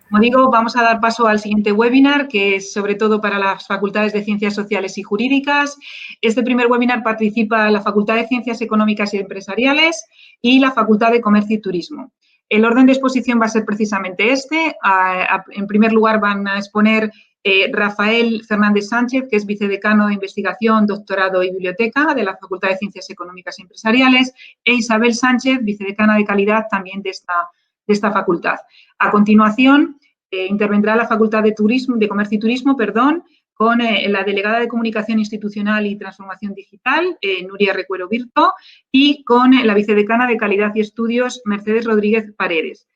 Como digo, vamos a dar paso al siguiente webinar, que es sobre todo para las facultades de Ciencias Sociales y Jurídicas. Este primer webinar participa la Facultad de Ciencias Económicas y Empresariales y la Facultad de Comercio y Turismo. El orden de exposición va a ser precisamente este. En primer lugar, van a exponer Rafael Fernández Sánchez, que es vicedecano de Investigación, Doctorado y Biblioteca de la Facultad de Ciencias Económicas y Empresariales, e Isabel Sánchez, vicedecana de Calidad también de esta facultad. A continuación, intervendrá la Facultad de Comercio y Turismo, con la delegada de Comunicación Institucional y Transformación Digital, Nuria Recuero Virto, y con la vicedecana de Calidad y Estudios, Mercedes Rodríguez Paredes.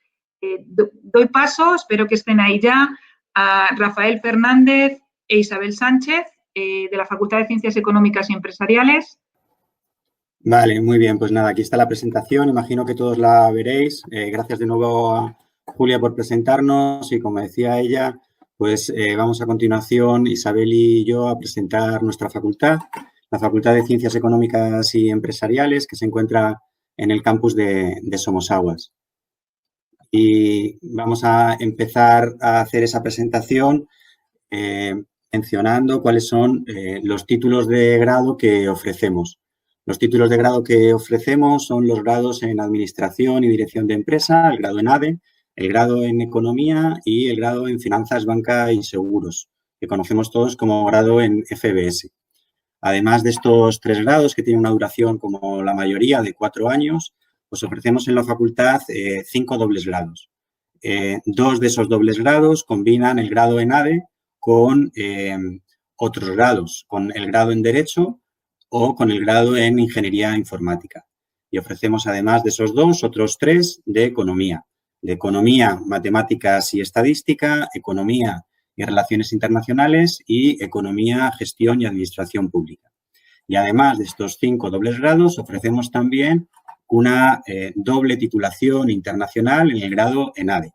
Doy paso, espero que estén ahí ya, a Rafael Fernández e Isabel Sánchez, de la Facultad de Ciencias Económicas y Empresariales. Vale, muy bien. Pues nada, aquí está la presentación. Imagino que todos la veréis. Gracias de nuevo a Julia por presentarnos y, como decía ella, pues vamos a continuación, Isabel y yo, a presentar nuestra facultad, la Facultad de Ciencias Económicas y Empresariales, que se encuentra en el campus de Somosaguas. Y vamos a empezar a hacer esa presentación mencionando cuáles son los títulos de grado que ofrecemos. Los títulos de grado que ofrecemos son los grados en Administración y Dirección de Empresa, el grado en ADE, el grado en Economía y el grado en Finanzas, Banca y Seguros, que conocemos todos como grado en FBS. Además de estos 3 grados, que tienen una duración como la mayoría de 4 años, pues ofrecemos en la facultad 5 dobles grados. 2 de esos dobles grados combinan el grado en ADE con otros grados, con el grado en Derecho o con el grado en Ingeniería Informática. Y ofrecemos, además de esos 2, otros 3 de Economía. De Economía, Matemáticas y Estadística, Economía y Relaciones Internacionales y Economía, Gestión y Administración Pública. Y además de estos 5 dobles grados, ofrecemos también una doble titulación internacional en el grado en ADE.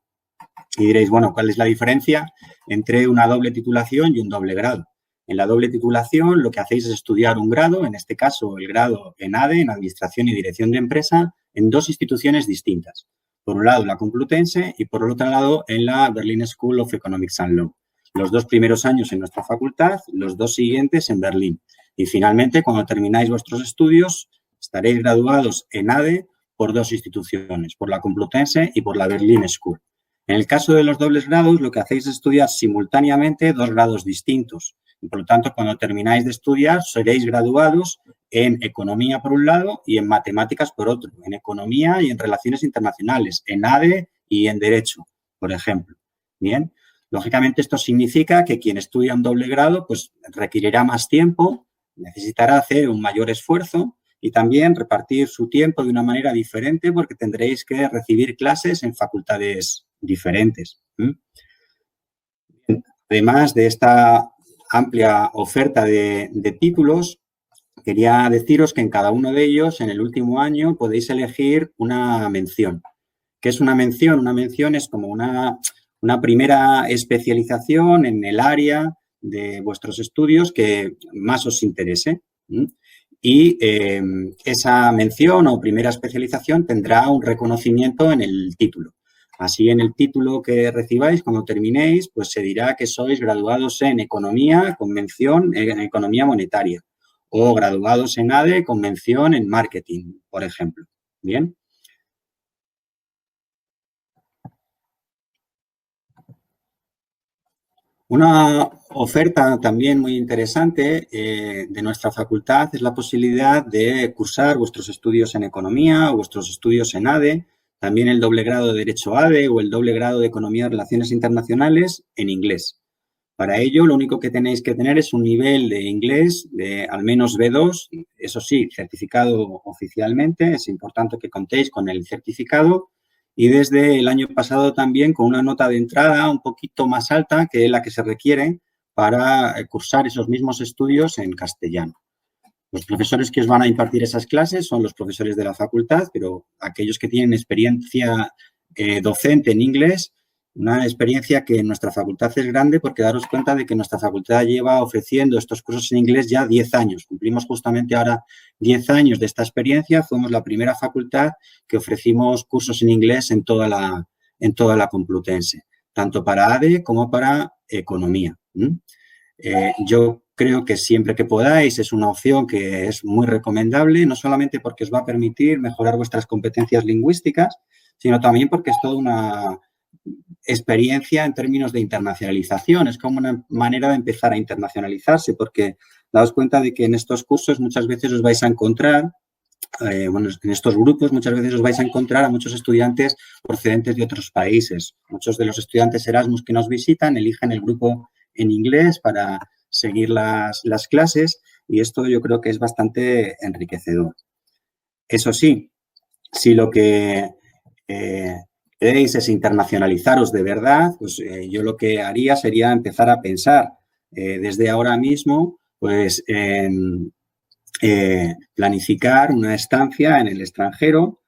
Y diréis, bueno, ¿cuál es la diferencia entre una doble titulación y un doble grado? En la doble titulación lo que hacéis es estudiar un grado, en este caso el grado en ADE, en Administración y Dirección de Empresa, en 2 instituciones distintas. Por un lado, la Complutense y, por el otro lado, en la Berlin School of Economics and Law. Los 2 primeros años en nuestra facultad, los 2 siguientes en Berlín. Y, finalmente, cuando termináis vuestros estudios, estaréis graduados en ADE por 2 instituciones, por la Complutense y por la Berlin School. En el caso de los dobles grados, lo que hacéis es estudiar simultáneamente 2 grados distintos. Y, por lo tanto, cuando termináis de estudiar, seréis graduados en Economía por un lado y en Matemáticas por otro, en Economía y en Relaciones Internacionales, en ADE y en Derecho, por ejemplo. Bien, lógicamente esto significa que quien estudia un doble grado pues requerirá más tiempo, necesitará hacer un mayor esfuerzo y también repartir su tiempo de una manera diferente porque tendréis que recibir clases en facultades diferentes. Además de esta amplia oferta de títulos, quería deciros que en cada uno de ellos, en el último año, podéis elegir una mención. ¿Qué es una mención? Una mención es como una primera especialización en el área de vuestros estudios que más os interese. Y esa mención o primera especialización tendrá un reconocimiento en el título. Así, en el título que recibáis, cuando terminéis, pues se dirá que sois graduados en Economía con mención en Economía Monetaria o graduados en ADE con mención en Marketing, por ejemplo. ¿Bien? Una oferta también muy interesante de nuestra facultad es la posibilidad de cursar vuestros estudios en Economía o vuestros estudios en ADE, también el doble grado de Derecho ADE o el doble grado de Economía y Relaciones Internacionales en inglés. Para ello, lo único que tenéis que tener es un nivel de inglés de al menos B2, eso sí, certificado oficialmente, es importante que contéis con el certificado y desde el año pasado también con una nota de entrada un poquito más alta que la que se requiere para cursar esos mismos estudios en castellano. Los profesores que os van a impartir esas clases son los profesores de la facultad, pero aquellos que tienen experiencia docente en inglés, una experiencia que en nuestra facultad es grande porque daros cuenta de que nuestra facultad lleva ofreciendo estos cursos en inglés ya 10 años. Cumplimos justamente ahora 10 años de esta experiencia. Fuimos la primera facultad que ofrecimos cursos en inglés en toda la Complutense. tanto para ADE como para economía. Yo creo que siempre que podáis es una opción que es muy recomendable, no solamente porque os va a permitir mejorar vuestras competencias lingüísticas, sino también porque es toda una experiencia en términos de internacionalización. Es como una manera de empezar a internacionalizarse, porque daos cuenta de que en estos cursos muchas veces os vais a encontrar, en estos grupos muchas veces os vais a encontrar a muchos estudiantes procedentes de otros países. Muchos de los estudiantes Erasmus que nos visitan eligen el grupo en inglés para seguir las clases y esto yo creo que es bastante enriquecedor. Eso sí, si lo que queréis es internacionalizaros de verdad, pues yo lo que haría sería empezar a pensar desde ahora mismo pues en planificar una estancia en el extranjero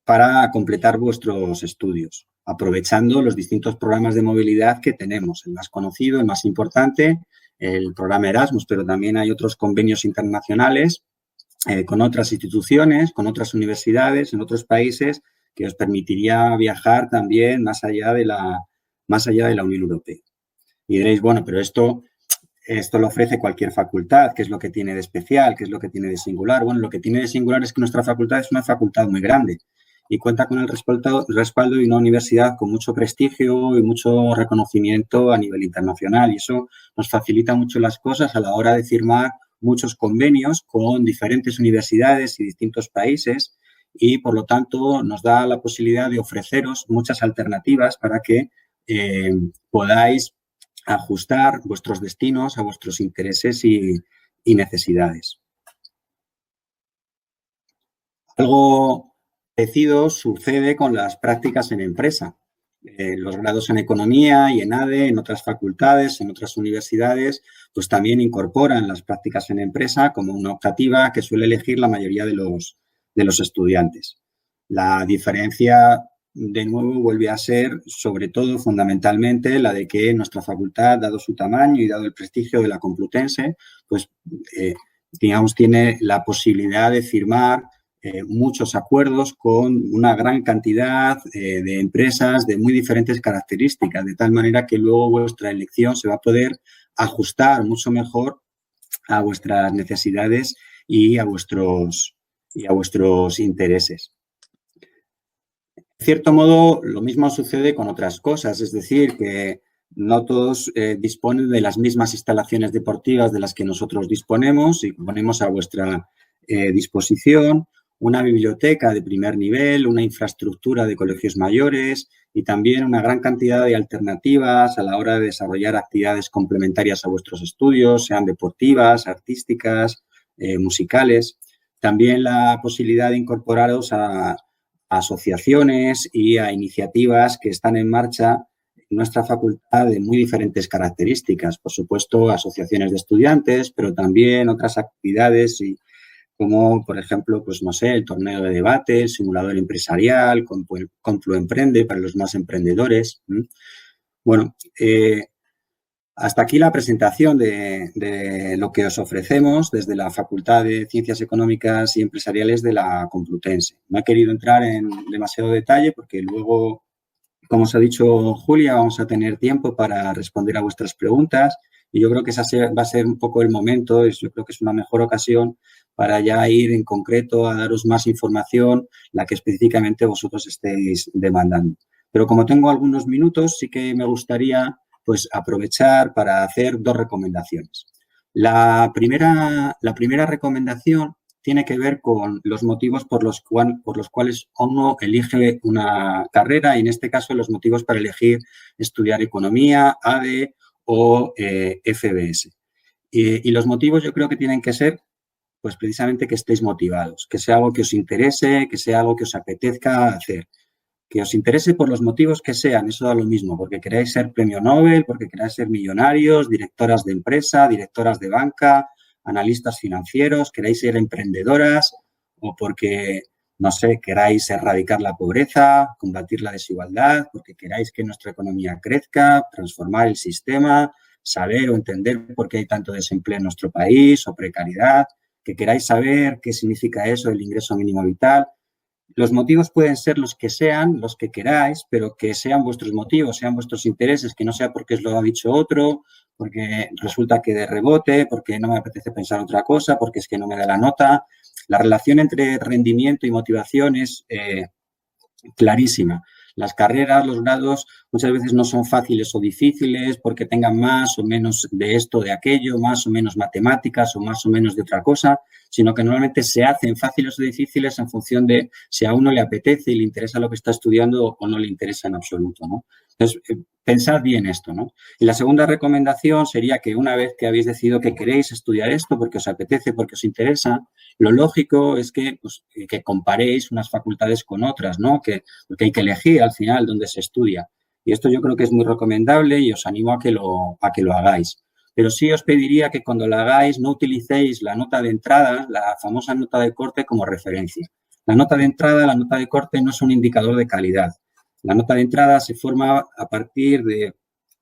para completar vuestros estudios, aprovechando los distintos programas de movilidad que tenemos. El más conocido, el más importante, el programa Erasmus, pero también hay otros convenios internacionales con otras instituciones, con otras universidades en otros países que os permitiría viajar también más allá de la Unión Europea. Y diréis, bueno, pero esto lo ofrece cualquier facultad. ¿Qué es lo que tiene de especial? ¿Qué es lo que tiene de singular? Bueno, lo que tiene de singular es que nuestra facultad es una facultad muy grande y cuenta con el respaldo de una universidad con mucho prestigio y mucho reconocimiento a nivel internacional. Y eso nos facilita mucho las cosas a la hora de firmar muchos convenios con diferentes universidades y distintos países y, por lo tanto, nos da la posibilidad de ofreceros muchas alternativas para que podáis ajustar vuestros destinos a vuestros intereses y necesidades. Algo parecido sucede con las prácticas en empresa. Los grados en economía y en ADE, en otras facultades, en otras universidades, pues también incorporan las prácticas en empresa como una optativa que suele elegir la mayoría de los estudiantes. La diferencia, de nuevo, vuelve a ser, sobre todo, fundamentalmente, la de que nuestra facultad, dado su tamaño y dado el prestigio de la Complutense, pues, digamos, tiene la posibilidad de firmar muchos acuerdos con una gran cantidad de empresas de muy diferentes características, de tal manera que luego vuestra elección se va a poder ajustar mucho mejor a vuestras necesidades y a vuestros intereses. De cierto modo, lo mismo sucede con otras cosas, es decir, que no todos disponen de las mismas instalaciones deportivas de las que nosotros disponemos y ponemos a vuestra disposición una biblioteca de primer nivel, una infraestructura de colegios mayores y también una gran cantidad de alternativas a la hora de desarrollar actividades complementarias a vuestros estudios, sean deportivas, artísticas, musicales. También la posibilidad de incorporaros a asociaciones y a iniciativas que están en marcha en nuestra facultad de muy diferentes características. Por supuesto, asociaciones de estudiantes, pero también otras actividades como, por ejemplo, pues no sé, el torneo de debate, el simulador empresarial, Confluemprende para los más emprendedores. Bueno, hasta aquí la presentación de lo que os ofrecemos desde la Facultad de Ciencias Económicas y Empresariales de la Complutense. No he querido entrar en demasiado detalle porque luego, como os ha dicho Julia, vamos a tener tiempo para responder a vuestras preguntas y yo creo que ese va a ser un poco el momento, yo creo que es una mejor ocasión para ya ir en concreto a daros más información, la que específicamente vosotros estéis demandando. Pero como tengo algunos minutos, sí que me gustaría pues aprovechar para hacer dos recomendaciones. La primera recomendación tiene que ver con los motivos por los cuales uno elige una carrera y, en este caso, los motivos para elegir estudiar economía, ADE o FBS. Y los motivos yo creo que tienen que ser pues precisamente que estéis motivados, que sea algo que os interese, que sea algo que os apetezca hacer. Que os interese por los motivos que sean, eso da lo mismo, porque queráis ser premio Nobel, porque queráis ser millonarios, directoras de empresa, directoras de banca, analistas financieros, queráis ser emprendedoras o porque, no sé, queráis erradicar la pobreza, combatir la desigualdad, porque queráis que nuestra economía crezca, transformar el sistema, saber o entender por qué hay tanto desempleo en nuestro país o precariedad, que queráis saber qué significa eso del ingreso mínimo vital. Los motivos pueden ser los que sean, los que queráis, pero que sean vuestros motivos, sean vuestros intereses, que no sea porque os lo ha dicho otro, porque resulta que de rebote, porque no me apetece pensar otra cosa, porque es que no me da la nota. La relación entre rendimiento y motivación es clarísima. Las carreras, los grados, muchas veces no son fáciles o difíciles porque tengan más o menos de esto, de aquello, más o menos matemáticas o más o menos de otra cosa, sino que normalmente se hacen fáciles o difíciles en función de si a uno le apetece y le interesa lo que está estudiando o no le interesa en absoluto, ¿no? Entonces, pensad bien esto, ¿no? Y la segunda recomendación sería que una vez que habéis decidido que queréis estudiar esto porque os apetece, porque os interesa, lo lógico es que, pues, que comparéis unas facultades con otras, ¿no? Porque hay que elegir al final dónde se estudia. Y esto yo creo que es muy recomendable y os animo a que lo hagáis. Pero sí os pediría que cuando lo hagáis no utilicéis la nota de entrada, la famosa nota de corte, como referencia. La nota de entrada, la nota de corte no es un indicador de calidad. La nota de entrada se forma a partir de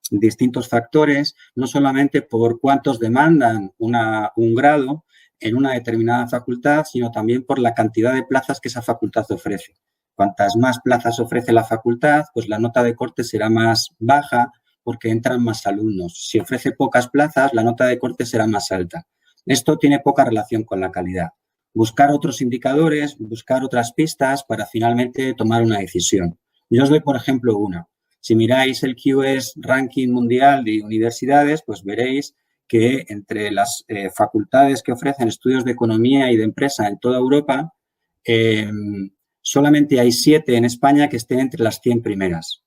distintos factores, no solamente por cuántos demandan un grado en una determinada facultad, sino también por la cantidad de plazas que esa facultad ofrece. Cuantas más plazas ofrece la facultad, pues la nota de corte será más baja porque entran más alumnos. Si ofrece pocas plazas, la nota de corte será más alta. Esto tiene poca relación con la calidad. Buscar otros indicadores, buscar otras pistas para finalmente tomar una decisión. Yo os doy, por ejemplo, una. Si miráis el QS Ranking Mundial de Universidades, pues veréis que entre las facultades que ofrecen estudios de economía y de empresa en toda Europa, solamente hay 7 en España que estén entre las 100 primeras.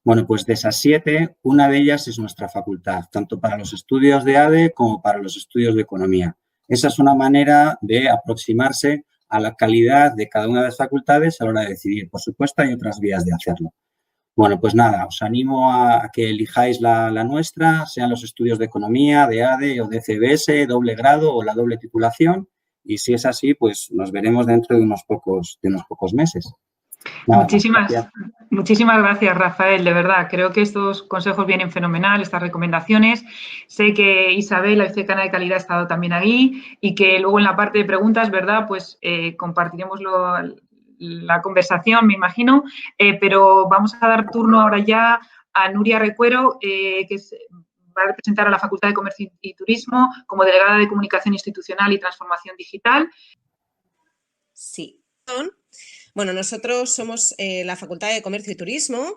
Bueno, pues de esas 7, una de ellas es nuestra facultad, tanto para los estudios de ADE como para los estudios de economía. Esa es una manera de aproximarse a la calidad de cada una de las facultades a la hora de decidir. Por supuesto, hay otras vías de hacerlo. Bueno, pues nada, os animo a que elijáis la nuestra, sean los estudios de economía, de ADE o de CBS, doble grado o la doble titulación. Y si es así, pues nos veremos dentro de unos pocos meses. Nada, muchísimas gracias, Rafael, de verdad. Creo que estos consejos vienen fenomenal, estas recomendaciones. Sé que Isabel, la vicedecana de calidad, ha estado también ahí y que luego en la parte de preguntas, ¿verdad? Pues compartiremos la conversación, me imagino, pero vamos a dar turno ahora ya a Nuria Recuero, que va a representar a la Facultad de Comercio y Turismo como delegada de Comunicación Institucional y Transformación Digital. Sí. Bueno, nosotros somos la Facultad de Comercio y Turismo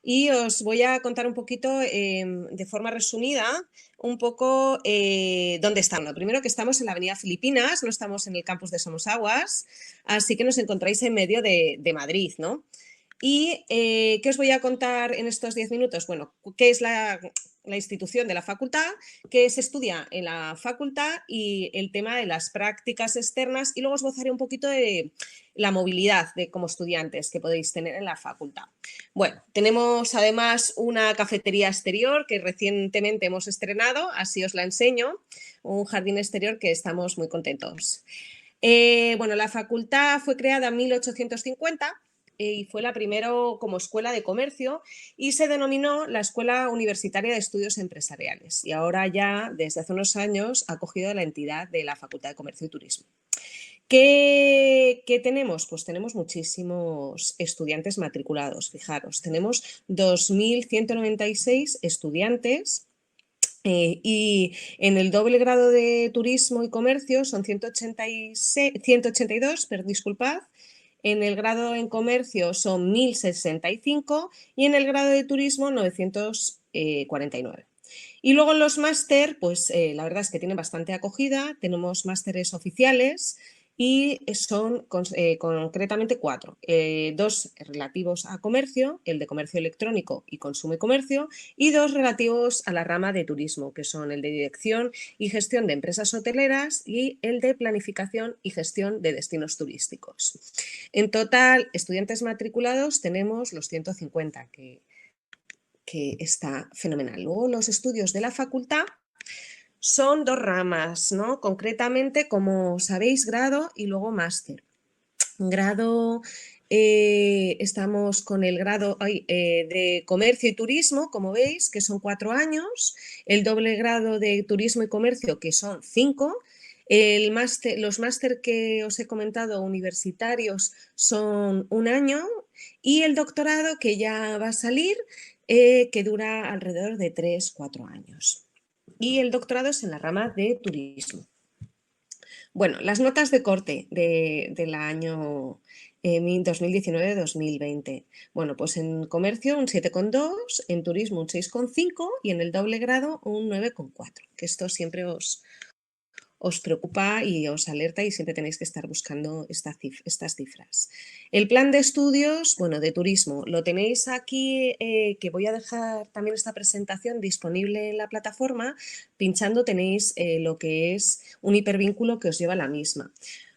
y os voy a contar un poquito, de forma resumida, un poco dónde estamos. Lo primero, que estamos en la Avenida Filipinas, no estamos en el campus de Somosaguas, así que nos encontráis en medio de Madrid, ¿no? ¿Y qué os voy a contar en estos 10 minutos? Bueno, ¿qué es la institución de la facultad, qué se estudia en la facultad y el tema de las prácticas externas? Y luego os gozaré un poquito de la movilidad como estudiantes que podéis tener en la facultad. Bueno, tenemos además una cafetería exterior que recientemente hemos estrenado, así os la enseño, un jardín exterior que estamos muy contentos. Bueno, la facultad fue creada en 1850 y fue la primera como escuela de comercio y se denominó la Escuela Universitaria de Estudios Empresariales, y ahora ya desde hace unos años ha cogido la entidad de la Facultad de Comercio y Turismo. ¿Qué tenemos? Pues tenemos muchísimos estudiantes matriculados, fijaros, tenemos 2.196 estudiantes. Y en el doble grado de Turismo y Comercio son 182, disculpad. En el grado en Comercio son 1.065 y en el grado de Turismo 949. Y luego en los máster, pues la verdad es que tienen bastante acogida. Tenemos másteres oficiales y son concretamente 4. 2 relativos a comercio, el de comercio electrónico y consumo y comercio, y 2 relativos a la rama de turismo, que son el de dirección y gestión de empresas hoteleras y el de planificación y gestión de destinos turísticos. En total, estudiantes matriculados tenemos los 150, que está fenomenal. Luego, los estudios de la facultad son 2 ramas, ¿no? Concretamente, como sabéis, grado y luego máster. Grado, estamos con el grado de Comercio y Turismo, como veis, que son 4 años, el doble grado de Turismo y Comercio, que son 5, Los máster que os he comentado universitarios son 1 año y el doctorado que ya va a salir que dura alrededor de 3-4 años. Y el doctorado es en la rama de turismo. Bueno, las notas de corte del año 2019-2020. Bueno, pues en comercio un 7,2, en turismo un 6,5 y en el doble grado un 9,4, que esto siempre os preocupa y os alerta y siempre tenéis que estar buscando estas cifras. El plan de estudios, bueno, de turismo, lo tenéis aquí, que voy a dejar también esta presentación disponible en la plataforma. Pinchando tenéis lo que es un hipervínculo que os lleva a la misma.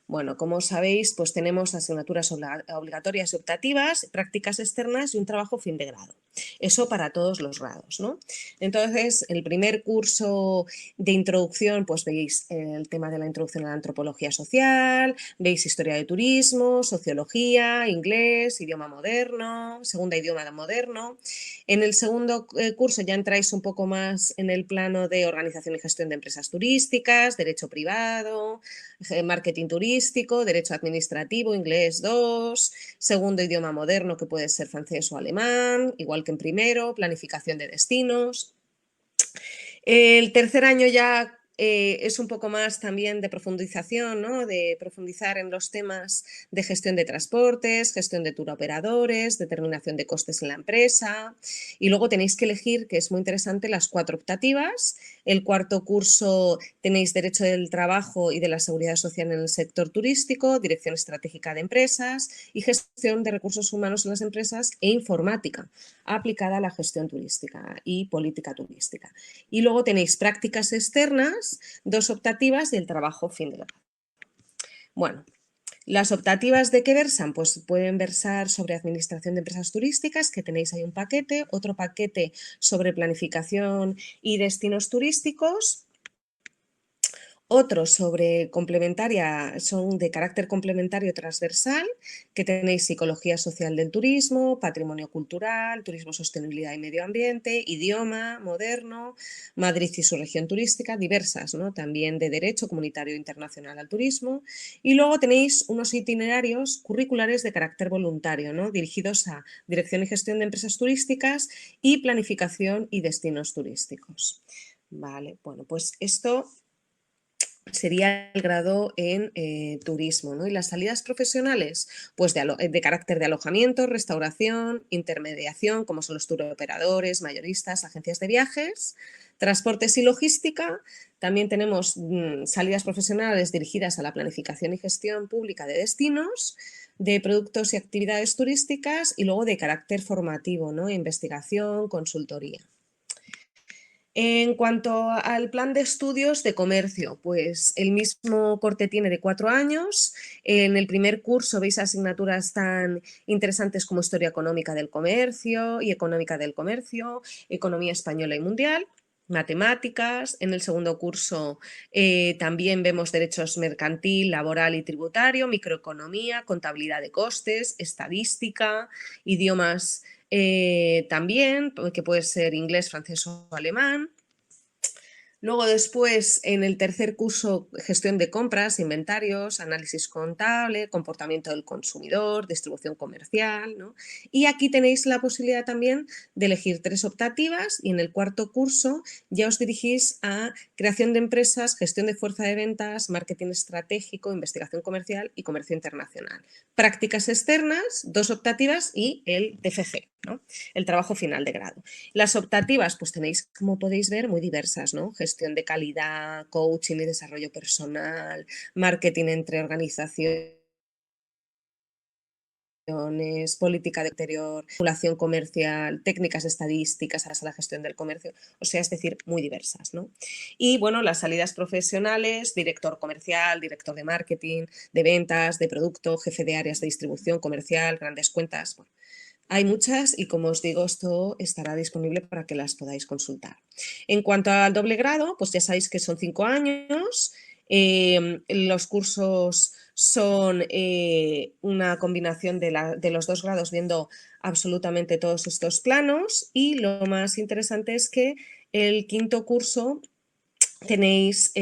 Bueno, como sabéis, pues tenemos asignaturas obligatorias y optativas, prácticas externas y un trabajo fin de grado. Eso para todos los grados, ¿no? Entonces, el primer curso de introducción, pues veis el tema de la introducción a la antropología social, veis historia de turismo, sociología, inglés, idioma moderno, segunda idioma moderno. En el segundo curso ya entráis un poco más en el plano de organización y gestión de empresas turísticas, derecho privado, marketing turístico, derecho administrativo, inglés 2, segundo idioma moderno que puede ser francés o alemán, igual que en primero, planificación de destinos. El tercer año ya es un poco más también de profundización, ¿no? De profundizar en los temas de gestión de transportes, gestión de turoperadores, determinación de costes en la empresa. Y luego tenéis que elegir, que es muy interesante, las 4 optativas. El cuarto curso tenéis Derecho del Trabajo y de la Seguridad Social en el sector turístico, Dirección Estratégica de Empresas y Gestión de Recursos Humanos en las empresas e Informática aplicada a la gestión turística y política turística. Y luego tenéis prácticas externas, 2 optativas y el trabajo fin de grado. Bueno, ¿las optativas de qué versan? Pues pueden versar sobre administración de empresas turísticas, que tenéis ahí un paquete, otro paquete sobre planificación y destinos turísticos, otros sobre complementaria, son de carácter complementario transversal, que tenéis psicología social del turismo, patrimonio cultural, turismo, sostenibilidad y medio ambiente, idioma moderno, Madrid y su región turística, diversas, ¿no? También de derecho comunitario internacional al turismo. Y luego tenéis unos itinerarios curriculares de carácter voluntario, ¿no? Dirigidos a dirección y gestión de empresas turísticas y planificación y destinos turísticos. Vale, bueno, pues esto sería el grado en turismo, ¿no? Y las salidas profesionales, pues de carácter de alojamiento, restauración, intermediación, como son los turoperadores, mayoristas, agencias de viajes, transportes y logística. También tenemos salidas profesionales dirigidas a la planificación y gestión pública de destinos, de productos y actividades turísticas y luego de carácter formativo, ¿no? Investigación, consultoría. En cuanto al plan de estudios de comercio, pues el mismo corte tiene de 4 años. En el primer curso veis asignaturas tan interesantes como Historia Económica del Comercio y Económica del Comercio, Economía Española y Mundial, Matemáticas. En el segundo curso también vemos Derechos Mercantil, Laboral y Tributario, Microeconomía, Contabilidad de Costes, Estadística, Idiomas también, que puede ser inglés, francés o alemán. Luego después, en el tercer curso, gestión de compras, inventarios, análisis contable, comportamiento del consumidor, distribución comercial, ¿no? Y aquí tenéis la posibilidad también de elegir 3 optativas y en el cuarto curso ya os dirigís a creación de empresas, gestión de fuerza de ventas, marketing estratégico, investigación comercial y comercio internacional. Prácticas externas, 2 optativas y el TFG, ¿no? El trabajo final de grado. Las optativas, pues tenéis, como podéis ver, muy diversas, ¿no? Gestión de calidad, coaching y desarrollo personal, marketing entre organizaciones, política de exterior, regulación comercial, técnicas estadísticas a la gestión del comercio, o sea, es decir, muy diversas, ¿no? Y bueno, las salidas profesionales, director comercial, director de marketing, de ventas, de producto, jefe de áreas de distribución comercial, grandes cuentas, bueno, hay muchas y, como os digo, esto estará disponible para que las podáis consultar. En cuanto al doble grado, pues ya sabéis que son 5 años. Los cursos son una combinación de los 2 grados viendo absolutamente todos estos planos y lo más interesante es que el quinto curso tenéis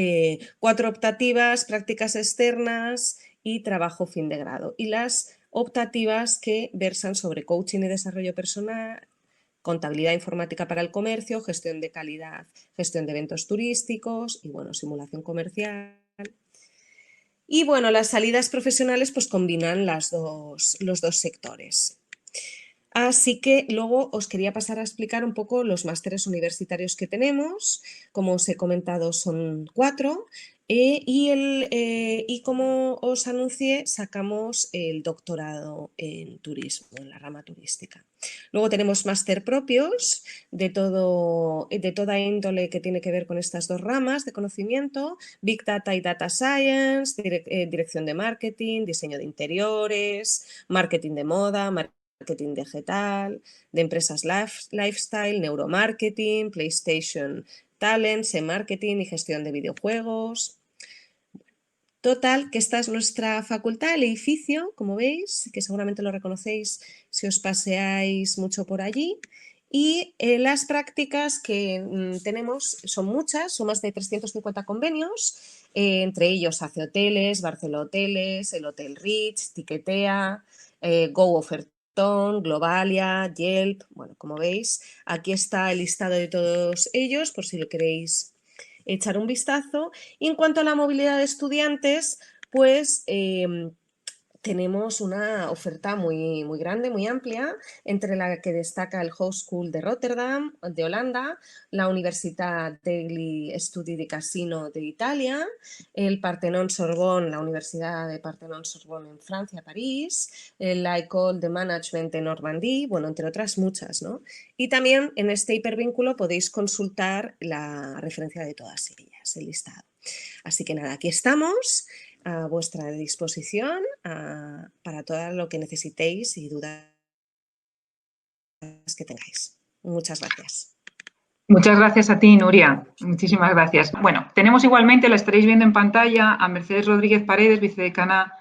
4 optativas, prácticas externas y trabajo fin de grado. Y las optativas que versan sobre coaching y desarrollo personal, contabilidad informática para el comercio, gestión de calidad, gestión de eventos turísticos y, bueno, simulación comercial. Y, bueno, las salidas profesionales pues combinan los dos sectores. Así que luego os quería pasar a explicar un poco los másteres universitarios que tenemos. Como os he comentado, son 4. Y como os anuncié, sacamos el doctorado en turismo, en la rama turística. Luego tenemos máster propios de toda índole que tiene que ver con estas 2 ramas de conocimiento: Big Data y Data Science, dirección de marketing, diseño de interiores, marketing de moda, marketing digital, de empresas lifestyle, neuromarketing, PlayStation Talents, marketing y gestión de videojuegos. Total, que esta es nuestra facultad, el edificio, como veis, que seguramente lo reconocéis si os paseáis mucho por allí. Y las prácticas que tenemos son muchas, son más de 350 convenios, entre ellos Hace Hoteles, Barceló Hoteles, el Hotel Rich, Tiquetea, Go Ofertón, Globalia, Yelp. Bueno, como veis, aquí está el listado de todos ellos por si lo queréis echar un vistazo. Y en cuanto a la movilidad de estudiantes, pues tenemos una oferta muy, muy grande, muy amplia, entre la que destaca el Hogeschool de Rotterdam, de Holanda, la Universitat Degli Studi di Cassino de Italia, el Parthenon Sorbonne, la Universidad de Parthenon Sorbonne en Francia, París, la École de Management de Normandie, bueno, entre otras muchas, ¿no? Y también en este hipervínculo podéis consultar la referencia de todas ellas, el listado. Así que nada, aquí estamos a vuestra disposición para todo lo que necesitéis y dudas que tengáis. Muchas gracias. Muchas gracias a ti, Nuria. Muchísimas gracias. Bueno, tenemos igualmente, la estaréis viendo en pantalla, a Mercedes Rodríguez Paredes, vicedecana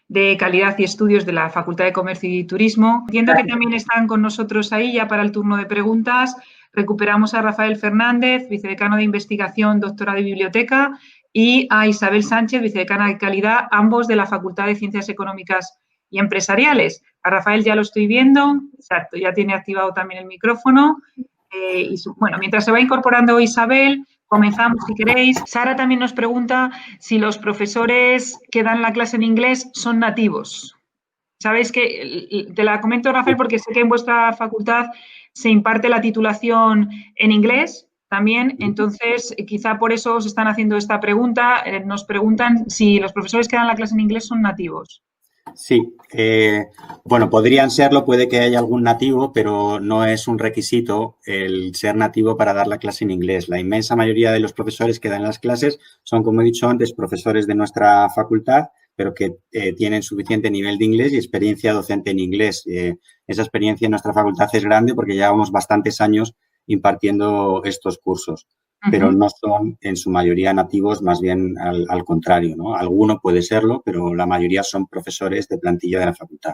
de Calidad y Estudios de la Facultad de Comercio y Turismo. Entiendo que también están con nosotros ahí ya para el turno de preguntas. Recuperamos a Rafael Fernández, vicedecano de Investigación, doctora de Biblioteca, y a Isabel Sánchez, vicedecana de Calidad, ambos de la Facultad de Ciencias Económicas y Empresariales. A Rafael ya lo estoy viendo, exacto, ya tiene activado también el micrófono. Bueno, mientras se va incorporando Isabel, comenzamos si queréis. Sara también nos pregunta si los profesores que dan la clase en inglés son nativos. Sabéis que, te la comento, Rafael, porque sé que en vuestra facultad se imparte la titulación en inglés también, entonces quizá por eso os están haciendo esta pregunta. Nos preguntan si los profesores que dan la clase en inglés son nativos. Sí, bueno, podrían serlo, puede que haya algún nativo, pero no es un requisito el ser nativo para dar la clase en inglés. La inmensa mayoría de los profesores que dan las clases son, como he dicho antes, profesores de nuestra facultad, pero que tienen suficiente nivel de inglés y experiencia docente en inglés. Esa experiencia en nuestra facultad es grande porque llevamos bastantes años impartiendo estos cursos, pero no son en su mayoría nativos, más bien al contrario, ¿no? Alguno puede serlo, pero la mayoría son profesores de plantilla de la facultad.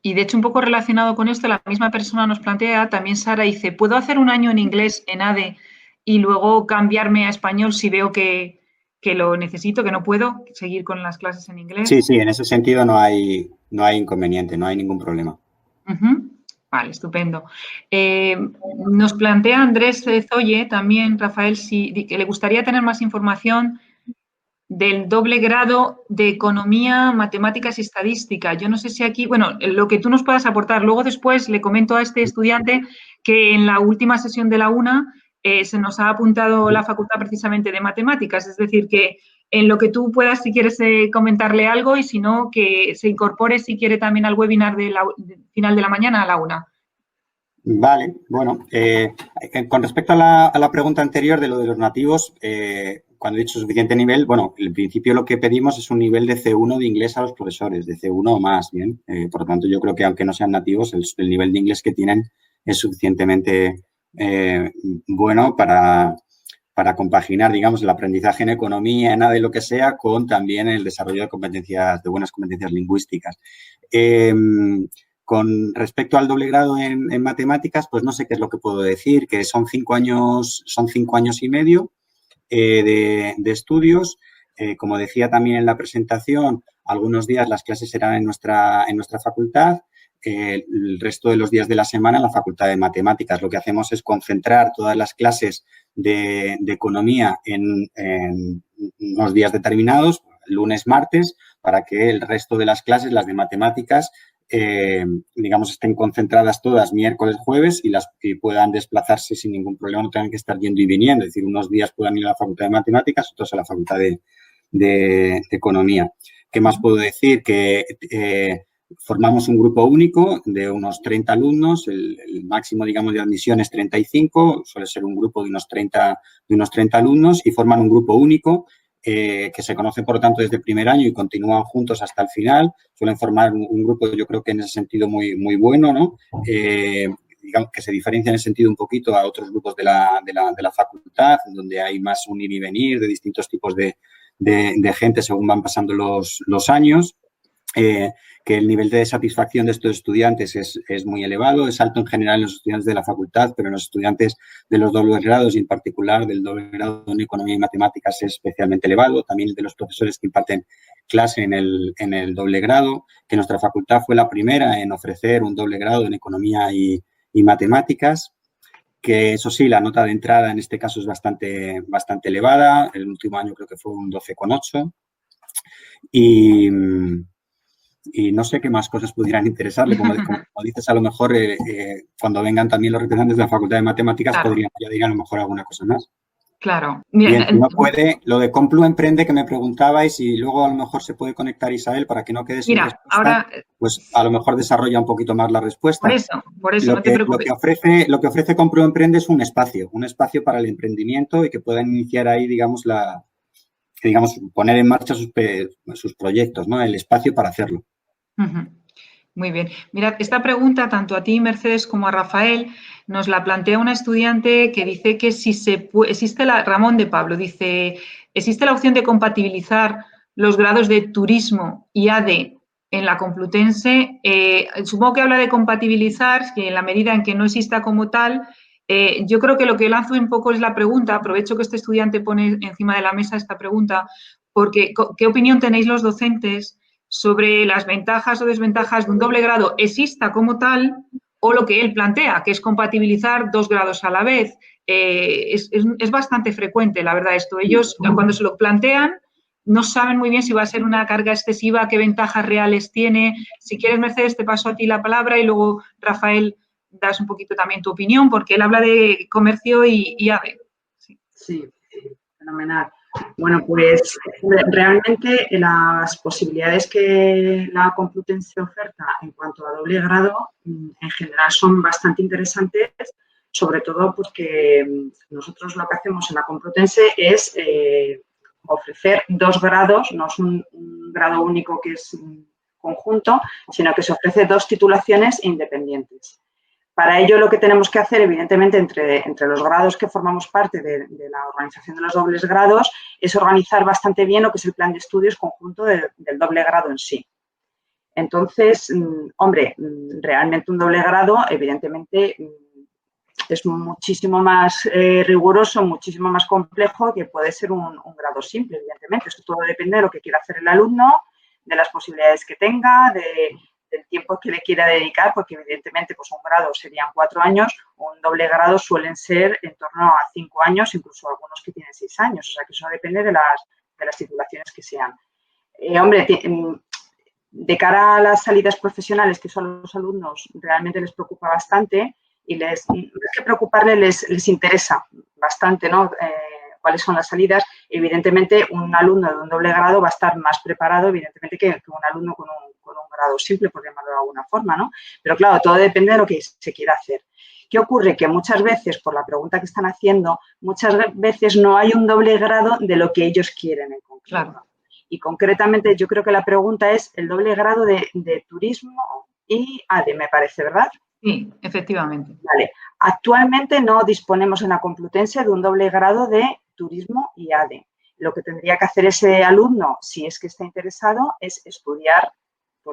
Y de hecho, un poco relacionado con esto, la misma persona nos plantea, también Sara dice, ¿puedo hacer un año en inglés en ADE y luego cambiarme a español si veo que lo necesito, que no puedo seguir con las clases en inglés? Sí, sí, en ese sentido no hay inconveniente, no hay ningún problema. Vale, estupendo. Nos plantea Andrés Zoye también, Rafael, que le gustaría tener más información del doble grado de Economía, Matemáticas y Estadística. Yo no sé si aquí, bueno, lo que tú nos puedas aportar. Luego después le comento a este estudiante que en la última sesión de la UNA se nos ha apuntado la facultad precisamente de Matemáticas, es decir, que en lo que tú puedas, si quieres comentarle algo, y si no, que se incorpore si quiere también al webinar de final de la mañana a la UNA. Vale, bueno, con respecto a la pregunta anterior de lo de los nativos, cuando he dicho suficiente nivel, bueno, en principio lo que pedimos es un nivel de C1 de inglés a los profesores, de C1 o más, bien. Por lo tanto, yo creo que aunque no sean nativos, el nivel de inglés que tienen es suficientemente bueno para compaginar, digamos, el aprendizaje en economía, en ADE, lo que sea, con también el desarrollo de competencias, de buenas competencias lingüísticas. Con respecto al doble grado en matemáticas, pues no sé qué es lo que puedo decir, que son 5 años y medio de estudios. Como decía también en la presentación, algunos días las clases serán en nuestra facultad, el resto de los días de la semana en la Facultad de Matemáticas. Lo que hacemos es concentrar todas las clases de economía en unos días determinados, lunes, martes, para que el resto de las clases, las de matemáticas, digamos, estén concentradas todas miércoles, jueves y puedan desplazarse sin ningún problema, no tengan que estar yendo y viniendo. Es decir, unos días puedan ir a la Facultad de Matemáticas, otros a la Facultad de Economía. ¿Qué más puedo decir? Que formamos un grupo único de unos 30 alumnos, el máximo, digamos, de admisión es 35, suele ser un grupo de unos 30 alumnos y forman un grupo único que se conoce, por lo tanto, desde el primer año y continúan juntos hasta el final. Suelen formar un grupo, yo creo que en ese sentido muy bueno, ¿no? Digamos que se diferencia en ese sentido un poquito a otros grupos de la facultad, donde hay más un ir y venir de distintos tipos de gente según van pasando los años. Que el nivel de satisfacción de estos estudiantes es muy elevado, es alto en general en los estudiantes de la facultad, pero en los estudiantes de los dobles grados y en particular del doble grado en Economía y Matemáticas es especialmente elevado, también de los profesores que imparten clase en el doble grado, que nuestra facultad fue la primera en ofrecer un doble grado en Economía y Matemáticas, que eso sí, la nota de entrada en este caso es bastante elevada, el último año creo que fue un 12,8 y no sé qué más cosas pudieran interesarle. Como dices, a lo mejor cuando vengan también los representantes de la Facultad de Matemáticas claro, podrían añadir a lo mejor alguna cosa más. Claro. Bien, si no puede, lo de Complu Emprende que me preguntabais y luego a lo mejor se puede conectar Isabel para que no quede sin respuesta, ahora, pues a lo mejor desarrolla un poquito más la respuesta. Por eso, no te preocupes. Lo que ofrece Complu Emprende es un espacio para el emprendimiento y que puedan iniciar ahí, digamos, poner en marcha sus proyectos, ¿no? El espacio para hacerlo. Muy bien. Mirad, esta pregunta, tanto a ti, Mercedes, como a Rafael, nos la plantea una estudiante que dice que si Ramón de Pablo, dice, ¿existe la opción de compatibilizar los grados de turismo y ADE en la Complutense? Supongo que habla de compatibilizar, que en la medida en que no exista como tal, yo creo que lo que lanzo un poco es la pregunta, aprovecho que este estudiante pone encima de la mesa esta pregunta, porque ¿qué opinión tenéis los docentes sobre las ventajas o desventajas de un doble grado exista como tal o lo que él plantea, que es compatibilizar 2 grados a la vez? Es bastante frecuente, la verdad, esto. Ellos, cuando se lo plantean, no saben muy bien si va a ser una carga excesiva, qué ventajas reales tiene. Si quieres, Mercedes, te paso a ti la palabra y luego, Rafael, das un poquito también tu opinión, porque él habla de comercio y AVE. Sí, fenomenal. Bueno, pues realmente las posibilidades que la Complutense oferta en cuanto a doble grado en general son bastante interesantes, sobre todo porque nosotros lo que hacemos en la Complutense es ofrecer 2 grados, no es un grado único que es conjunto, sino que se ofrece 2 titulaciones independientes. Para ello, lo que tenemos que hacer, evidentemente, entre los grados que formamos parte de la organización de los dobles grados, es organizar bastante bien lo que es el plan de estudios conjunto del doble grado en sí. Entonces, hombre, realmente un doble grado, evidentemente, es muchísimo más riguroso, muchísimo más complejo que puede ser un grado simple, evidentemente. Esto todo depende de lo que quiera hacer el alumno, de las posibilidades que tenga, del tiempo que le quiera dedicar, porque evidentemente pues un grado serían 4 años, un doble grado suelen ser en torno a 5 años, incluso algunos que tienen 6 años, o sea que eso depende de las titulaciones que sean. Hombre, de cara a las salidas profesionales, que son a los alumnos, realmente les preocupa bastante y más que preocuparles les interesa bastante, ¿no? Cuáles son las salidas. Evidentemente, un alumno de un doble grado va a estar más preparado, evidentemente, que un alumno con un grado simple, por llamarlo de alguna forma, ¿no? Pero claro, todo depende de lo que se quiera hacer. ¿Qué ocurre? Que muchas veces, por la pregunta que están haciendo, muchas veces no hay un doble grado de lo que ellos quieren en concreto. Claro. Y concretamente, yo creo que la pregunta es el doble grado de turismo y ADE, me parece, ¿verdad? Sí, efectivamente. Vale. Actualmente no disponemos en la Complutense de un doble grado de turismo y ADE. Lo que tendría que hacer ese alumno, si es que está interesado, es estudiar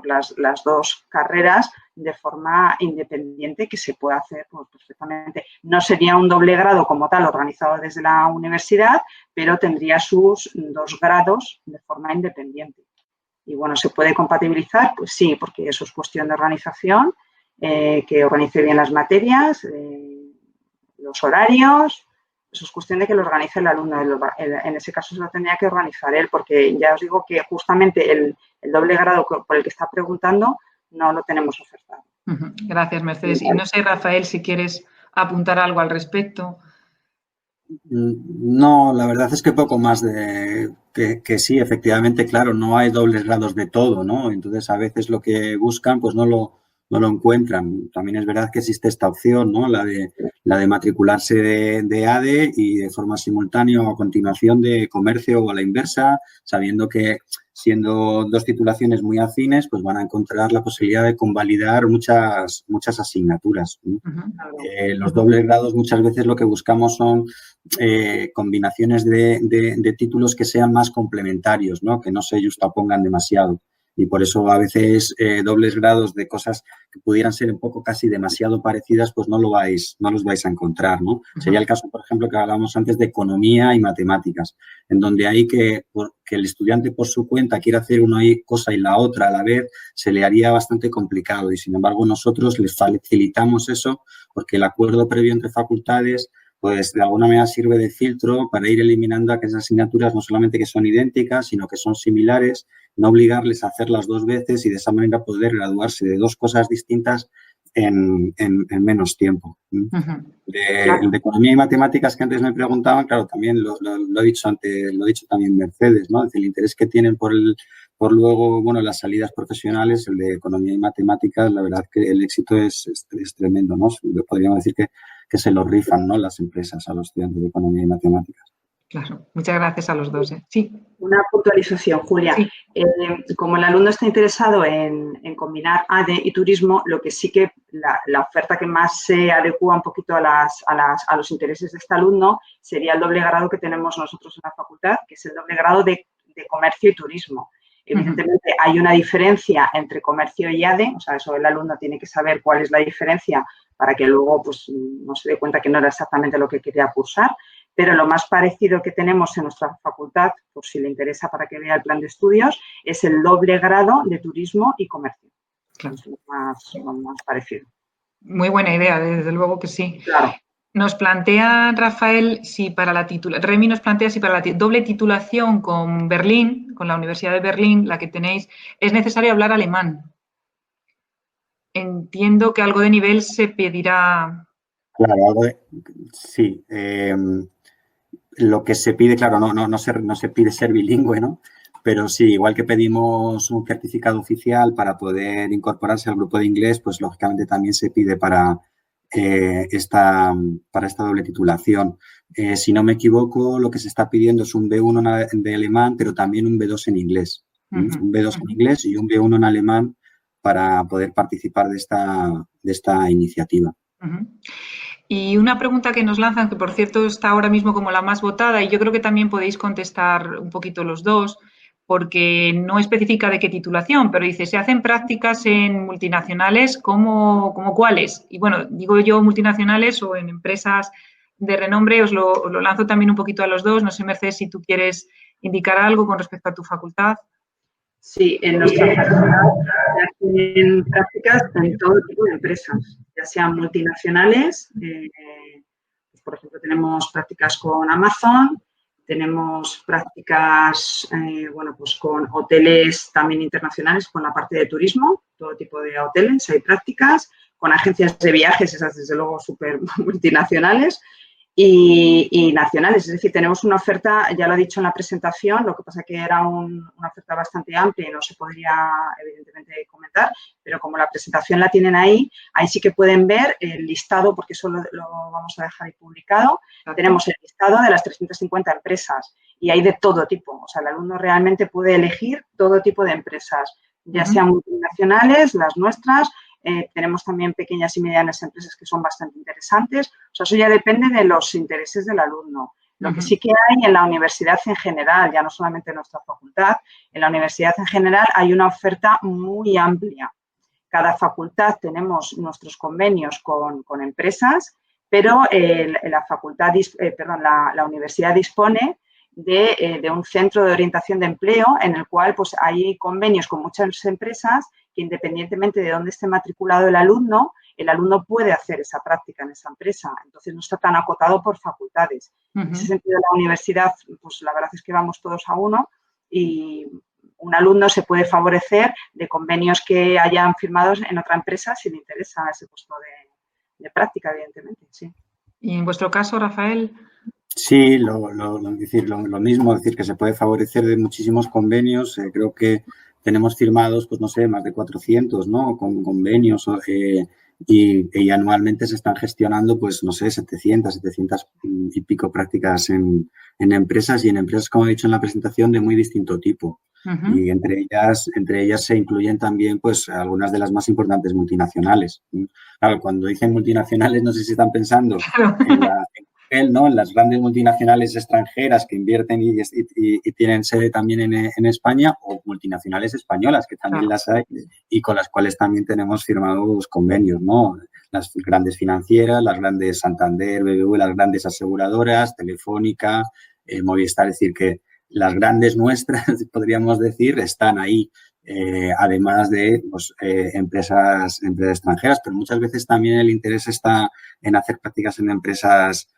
pues las dos carreras de forma independiente, que se puede hacer pues, perfectamente. No sería un doble grado como tal organizado desde la universidad, pero tendría sus 2 grados de forma independiente. Y bueno, ¿se puede compatibilizar? Pues sí, porque eso es cuestión de organización, que organice bien las materias, los horarios. Eso es cuestión de que lo organice el alumno. En ese caso se lo tendría que organizar él, porque ya os digo que justamente el doble grado por el que está preguntando no lo tenemos ofertado. Gracias, Mercedes. Y no sé, Rafael, si quieres apuntar algo al respecto. No, la verdad es que poco más de que sí, efectivamente, claro, no hay dobles grados de todo, ¿no? Entonces, a veces lo que buscan, pues no lo encuentran. También es verdad que existe esta opción, ¿no? La de matricularse de ADE y de forma simultánea o a continuación de comercio o a la inversa, sabiendo que siendo 2 titulaciones muy afines, pues van a encontrar la posibilidad de convalidar muchas asignaturas, ¿no? Los dobles grados muchas veces lo que buscamos son combinaciones de títulos que sean más complementarios, ¿no? Que no se justapongan demasiado. Y por eso a veces dobles grados de cosas que pudieran ser un poco casi demasiado parecidas, pues no los vais a encontrar, ¿no? Sería el caso, por ejemplo, que hablábamos antes de economía y matemáticas, en donde hay que el estudiante por su cuenta quiera hacer una cosa y la otra a la vez, se le haría bastante complicado. Y sin embargo, nosotros les facilitamos eso porque el acuerdo previo entre facultades pues de alguna manera sirve de filtro para ir eliminando aquellas asignaturas no solamente que son idénticas, sino que son similares, no obligarles a hacerlas 2 veces y de esa manera poder graduarse de 2 cosas distintas en menos tiempo. De economía y matemáticas que antes me preguntaban, claro, también lo he dicho antes, lo ha dicho también Mercedes, ¿no? Es decir, el interés que tienen por luego, bueno, las salidas profesionales, el de economía y matemáticas, la verdad que el éxito es tremendo, ¿no? Podríamos decir que se lo rifan, ¿no? Las empresas a los estudiantes de economía y matemáticas. Claro, muchas gracias a los dos. Sí. Una puntualización, Julia. Sí. Como el alumno está interesado en combinar ADE y turismo, lo que sí que la oferta que más se adecua un poquito a los intereses de este alumno sería el doble grado que tenemos nosotros en la facultad, que es el doble grado de comercio y turismo. Evidentemente, hay una diferencia entre comercio y ADE, o sea, eso el alumno tiene que saber cuál es la diferencia para que luego pues, no se dé cuenta que no era exactamente lo que quería cursar, pero lo más parecido que tenemos en nuestra facultad, por si le interesa para que vea el plan de estudios, es el doble grado de turismo y comercio. Claro. Es lo más parecido. Muy buena idea, desde luego que sí. Claro. Nos plantea Rafael si para la Remi nos plantea si para la doble titulación con Berlín, con la Universidad de Berlín, la que tenéis, es necesario hablar alemán. Entiendo que algo de nivel se pedirá. Claro, sí. Lo que se pide, claro, no se pide ser bilingüe, ¿no? Pero sí, igual que pedimos un certificado oficial para poder incorporarse al grupo de inglés, pues lógicamente también se pide para esta doble titulación. Si no me equivoco, lo que se está pidiendo es un B1 de alemán, pero también un B2 en inglés. Un B2 en inglés y un B1 en alemán para poder participar de esta iniciativa. Y una pregunta que nos lanzan, que por cierto está ahora mismo como la más votada, y yo creo que también podéis contestar un poquito los dos, porque no especifica de qué titulación, pero dice, ¿se hacen prácticas en multinacionales? ¿Cómo cuáles? Y bueno, digo yo multinacionales o en empresas de renombre, os lo lanzo también un poquito a los dos. No sé, Mercedes, si tú quieres indicar algo con respecto a tu facultad. Sí, en nuestra facultad se hacen prácticas en todo tipo de empresas, ya sean multinacionales, por ejemplo, tenemos prácticas con Amazon, tenemos prácticas, bueno, pues con hoteles también internacionales, con la parte de turismo, todo tipo de hoteles, hay prácticas, con agencias de viajes, esas desde luego súper multinacionales, y nacionales. Es decir, tenemos una oferta, ya lo he dicho en la presentación, lo que pasa que era una oferta bastante amplia y no se podría, evidentemente, comentar, pero como la presentación la tienen ahí sí que pueden ver el listado, porque eso lo vamos a dejar ahí publicado. Tenemos el listado de las 350 empresas y hay de todo tipo. O sea, el alumno realmente puede elegir todo tipo de empresas, ya sean multinacionales, las nuestras. Tenemos también pequeñas y medianas empresas que son bastante interesantes. O sea, eso ya depende de los intereses del alumno. Lo que sí que hay en la universidad en general, ya no solamente en nuestra facultad, en la universidad en general hay una oferta muy amplia. Cada facultad tenemos nuestros convenios con empresas, pero la universidad dispone de un centro de orientación de empleo en el cual pues, hay convenios con muchas empresas que independientemente de dónde esté matriculado el alumno puede hacer esa práctica en esa empresa. Entonces, no está tan acotado por facultades. En ese sentido, la universidad, pues la verdad es que vamos todos a uno y un alumno se puede favorecer de convenios que hayan firmados en otra empresa si le interesa ese puesto de práctica, evidentemente, sí. ¿Y en vuestro caso, Rafael? Sí, lo mismo, decir que se puede favorecer de muchísimos convenios. Creo que tenemos firmados, pues no sé, más de 400, ¿no? Con convenios y anualmente se están gestionando, pues no sé, 700 y pico prácticas en empresas y en empresas, como he dicho en la presentación, de muy distinto tipo. Y entre ellas se incluyen también, pues, algunas de las más importantes multinacionales. Claro, cuando dicen multinacionales, no sé si están pensando en las grandes multinacionales extranjeras que invierten y tienen sede también en España, o multinacionales españolas, que también las hay y con las cuales también tenemos firmados convenios, ¿no? Las grandes financieras, las grandes Santander, BBV, las grandes aseguradoras, Telefónica, Movistar, es decir, que las grandes nuestras, podríamos decir, están ahí, además de pues, empresas extranjeras, pero muchas veces también el interés está en hacer prácticas en empresas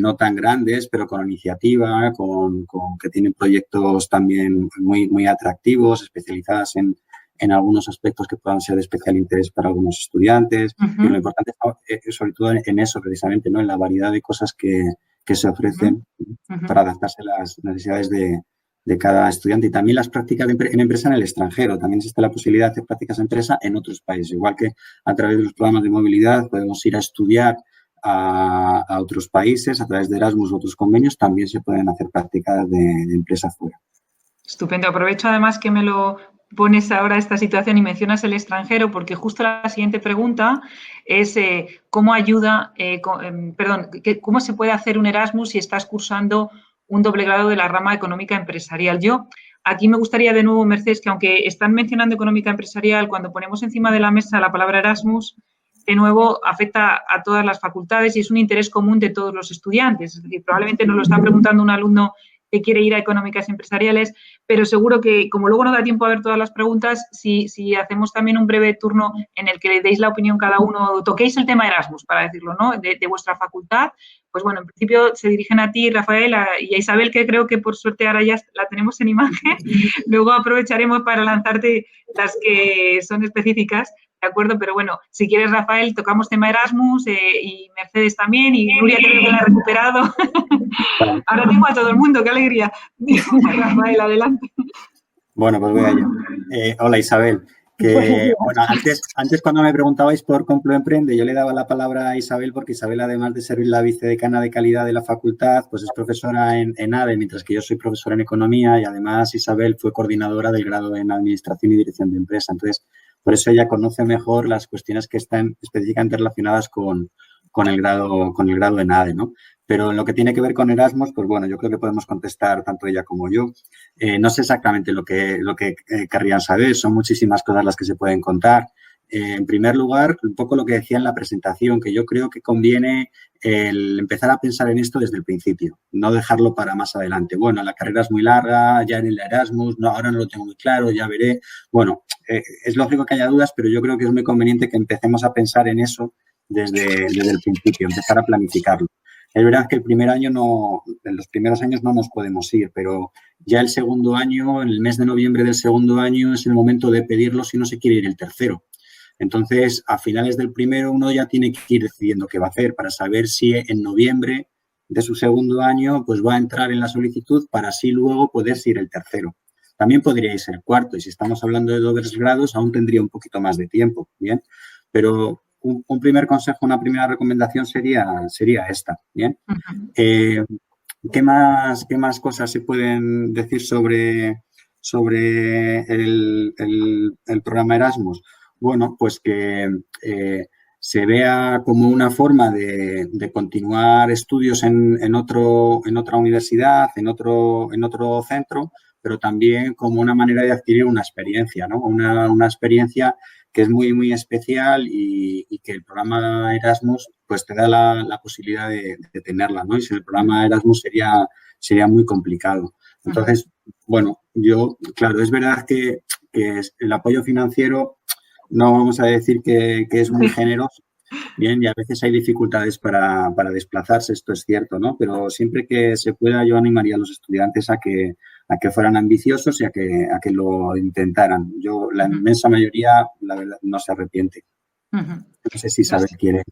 no tan grandes, pero con iniciativa, con que tienen proyectos también muy, muy atractivos, especializadas en algunos aspectos que puedan ser de especial interés para algunos estudiantes. Y lo importante es sobre todo en eso, precisamente, ¿no? En la variedad de cosas que se ofrecen para adaptarse a las necesidades de cada estudiante. Y también las prácticas en empresa en el extranjero. También existe la posibilidad de hacer prácticas en empresa en otros países. Igual que a través de los programas de movilidad podemos ir a estudiar a otros países, a través de Erasmus u otros convenios, también se pueden hacer prácticas de empresa fuera. Estupendo. Aprovecho además que me lo pones ahora esta situación y mencionas el extranjero, porque justo la siguiente pregunta es cómo cómo se puede hacer un Erasmus si estás cursando un doble grado de la rama económica empresarial. Yo aquí me gustaría de nuevo, Mercedes, que aunque están mencionando económica empresarial, cuando ponemos encima de la mesa la palabra Erasmus, de nuevo afecta a todas las facultades y es un interés común de todos los estudiantes. Es decir, probablemente nos lo está preguntando un alumno que quiere ir a económicas empresariales, pero seguro que, como luego no da tiempo a ver todas las preguntas, si hacemos también un breve turno en el que le deis la opinión cada uno, toquéis el tema Erasmus, para decirlo, ¿no?, de vuestra facultad, pues bueno, en principio se dirigen a ti, Rafael, y a Isabel, que creo que por suerte ahora ya la tenemos en imagen. Luego aprovecharemos para lanzarte las que son específicas, ¿de acuerdo? Pero bueno, si quieres, Rafael, tocamos tema Erasmus y Mercedes también, y Nuria creo que la ha recuperado. Ahora tengo a todo el mundo, qué alegría. Rafael, adelante. Bueno, pues voy allá. Hola, Isabel. Bueno, antes cuando me preguntabais por Complu Emprende, yo le daba la palabra a Isabel porque Isabel, además de ser la vicedecana de calidad de la facultad, pues es profesora en ADE, mientras que yo soy profesora en Economía y además Isabel fue coordinadora del grado en Administración y Dirección de Empresa. Entonces, por eso ella conoce mejor las cuestiones que están específicamente relacionadas con el grado en ADE, ¿no? Pero en lo que tiene que ver con Erasmus, pues bueno, yo creo que podemos contestar tanto ella como yo. No sé exactamente lo que querrían saber, son muchísimas cosas las que se pueden contar. En primer lugar, un poco lo que decía en la presentación, que yo creo que conviene el empezar a pensar en esto desde el principio, no dejarlo para más adelante. Bueno, la carrera es muy larga, ya en el Erasmus, no, ahora no lo tengo muy claro, ya veré. Bueno, es lógico que haya dudas, pero yo creo que es muy conveniente que empecemos a pensar en eso desde el principio, empezar a planificarlo. Es verdad que el primer año en los primeros años no nos podemos ir, pero ya el segundo año, en el mes de noviembre del segundo año, es el momento de pedirlo si no se quiere ir el tercero. Entonces, a finales del primero uno ya tiene que ir decidiendo qué va a hacer para saber si en noviembre de su segundo año pues va a entrar en la solicitud para así luego poderse ir el tercero. También podría irse el cuarto y si estamos hablando de dobles grados aún tendría un poquito más de tiempo, ¿bien? Pero un primer consejo, una primera recomendación sería esta, ¿bien? ¿Qué más cosas se pueden decir sobre el programa Erasmus? Bueno, pues que se vea como una forma de continuar estudios en otra universidad, en otro centro, pero también como una manera de adquirir una experiencia, ¿no? Una experiencia que es muy, muy especial y que el programa Erasmus pues te da la posibilidad de tenerla, ¿no? Y sin el programa Erasmus sería muy complicado. Entonces, bueno, claro, es verdad que el apoyo financiero no vamos a decir que es muy generoso, bien, y a veces hay dificultades para desplazarse, esto es cierto, ¿no? Pero siempre que se pueda, yo animaría a los estudiantes a que fueran ambiciosos y a que lo intentaran. La inmensa mayoría, la verdad, no se arrepiente. No sé si Isabel quiere.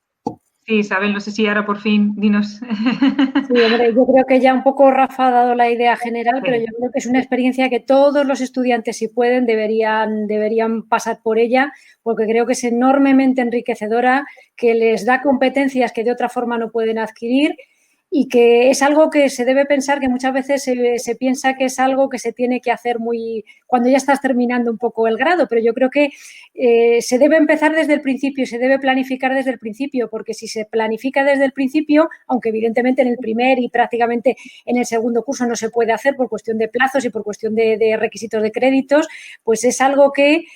Sí, Isabel, no sé si ahora por fin, dinos. Sí, hombre, yo creo que ya un poco Rafa ha dado la idea general, pero yo creo que es una experiencia que todos los estudiantes, si pueden, deberían pasar por ella, porque creo que es enormemente enriquecedora, que les da competencias que de otra forma no pueden adquirir y que es algo que se debe pensar, que muchas veces se piensa que es algo que se tiene que hacer cuando ya estás terminando un poco el grado, pero yo creo que se debe empezar desde el principio, se debe planificar desde el principio, porque si se planifica desde el principio, aunque evidentemente en el primer y prácticamente en el segundo curso no se puede hacer por cuestión de plazos y por cuestión de requisitos de créditos, pues es algo que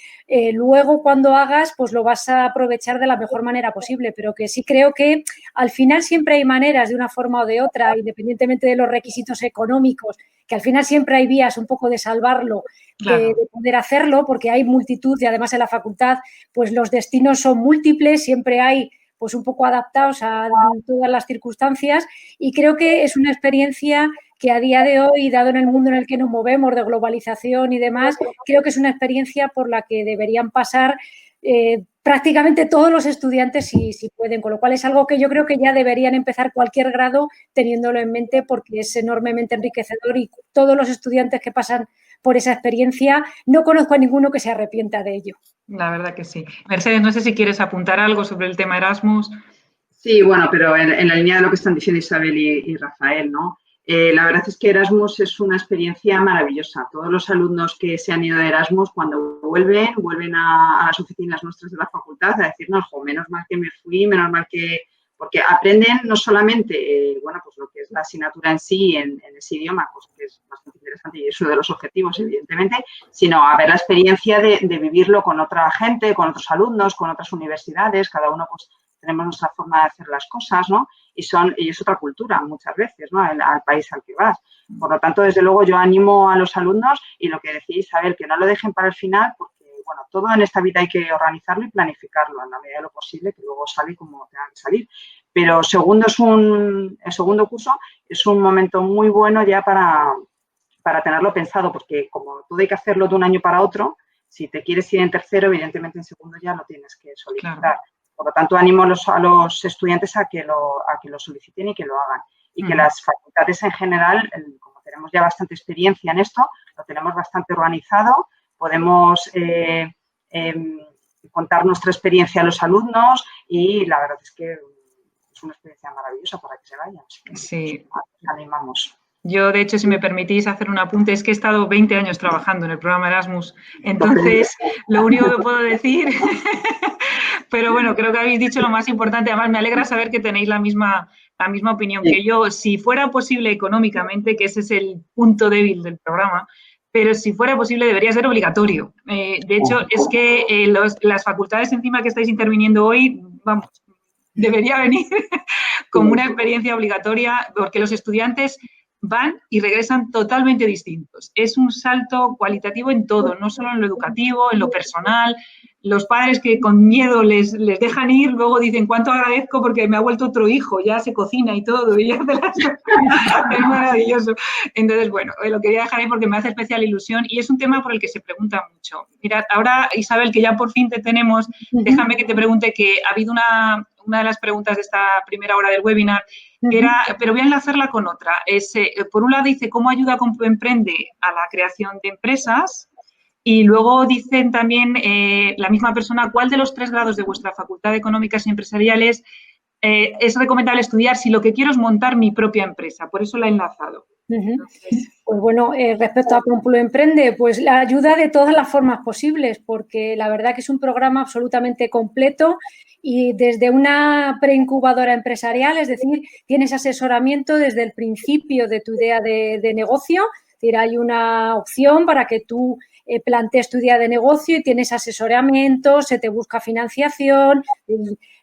luego cuando hagas pues lo vas a aprovechar de la mejor manera posible, pero que sí creo que al final siempre hay maneras de una forma o de otra, independientemente de los requisitos económicos, que al final siempre hay vías un poco de salvarlo, Claro. de poder hacerlo, porque hay multitud y además en la facultad pues los destinos son múltiples, siempre hay pues un poco adaptados a todas las circunstancias y creo que es una experiencia que a día de hoy, dado en el mundo en el que nos movemos, de globalización y demás, creo que es una experiencia por la que deberían pasar prácticamente todos los estudiantes si pueden, con lo cual es algo que yo creo que ya deberían empezar cualquier grado teniéndolo en mente porque es enormemente enriquecedor y todos los estudiantes que pasan por esa experiencia, no conozco a ninguno que se arrepienta de ello. La verdad que sí. Mercedes, no sé si quieres apuntar algo sobre el tema Erasmus. Sí, bueno, pero en la línea de lo que están diciendo Isabel y Rafael, ¿no? La verdad es que Erasmus es una experiencia maravillosa. Todos los alumnos que se han ido de Erasmus, cuando vuelven a las oficinas nuestras de la facultad a decirnos, jo, menos mal que me fui, menos mal que... Porque aprenden no solamente, bueno, pues lo que es la asignatura en sí, en ese idioma, pues que es bastante interesante y es uno de los objetivos, evidentemente, sino a ver la experiencia de vivirlo con otra gente, con otros alumnos, con otras universidades, cada uno pues tenemos nuestra forma de hacer las cosas, ¿no? Y es otra cultura muchas veces, ¿no? Al país al que vas. Por lo tanto, desde luego, yo animo a los alumnos y lo que decís, Isabel, que no lo dejen para el final porque, bueno, todo en esta vida hay que organizarlo y planificarlo en la medida de lo posible, que luego sale como tenga que salir. Pero el segundo curso es un momento muy bueno ya para tenerlo pensado, porque como todo hay que hacerlo de un año para otro, si te quieres ir en tercero, evidentemente en segundo ya lo tienes que solicitar. Claro. Por lo tanto, animo a los estudiantes a que lo soliciten y que lo hagan. Y que las facultades en general, como tenemos ya bastante experiencia en esto, lo tenemos bastante organizado, podemos contar nuestra experiencia a los alumnos y la verdad es que es una experiencia maravillosa para que se vayan. Sí. Animamos. Yo, de hecho, si me permitís hacer un apunte, es que he estado 20 años trabajando en el programa Erasmus, entonces lo único que puedo decir, pero bueno, creo que habéis dicho lo más importante, además me alegra saber que tenéis la misma opinión que yo, si fuera posible económicamente, que ese es el punto débil del programa, pero si fuera posible debería ser obligatorio. De hecho, es que las facultades encima que estáis interviniendo hoy, vamos, debería venir como una experiencia obligatoria, porque los estudiantes van y regresan totalmente distintos. Es un salto cualitativo en todo, no solo en lo educativo, en lo personal. Los padres que con miedo les dejan ir, luego dicen, ¿cuánto agradezco? Porque me ha vuelto otro hijo, ya se cocina y todo, y ya es maravilloso. Entonces, bueno, lo quería dejar ahí porque me hace especial ilusión y es un tema por el que se pregunta mucho. Mira, ahora, Isabel, que ya por fin te tenemos, déjame que te pregunte que ha habido una de las preguntas de esta primera hora del webinar, pero voy a enlazarla con otra. Por un lado dice, ¿cómo ayuda Emprende a la creación de empresas? Y luego dicen también la misma persona, ¿cuál de los 3 grados de vuestra Facultad de Económicas y Empresariales es recomendable estudiar si lo que quiero es montar mi propia empresa? Por eso la he enlazado. Pues bueno, respecto a Complu Emprende, pues la ayuda de todas las formas posibles, porque la verdad que es un programa absolutamente completo y desde una preincubadora empresarial, es decir, tienes asesoramiento desde el principio de tu idea de negocio, es decir, hay una opción para que tú plantees tu idea de negocio y tienes asesoramiento, se te busca financiación,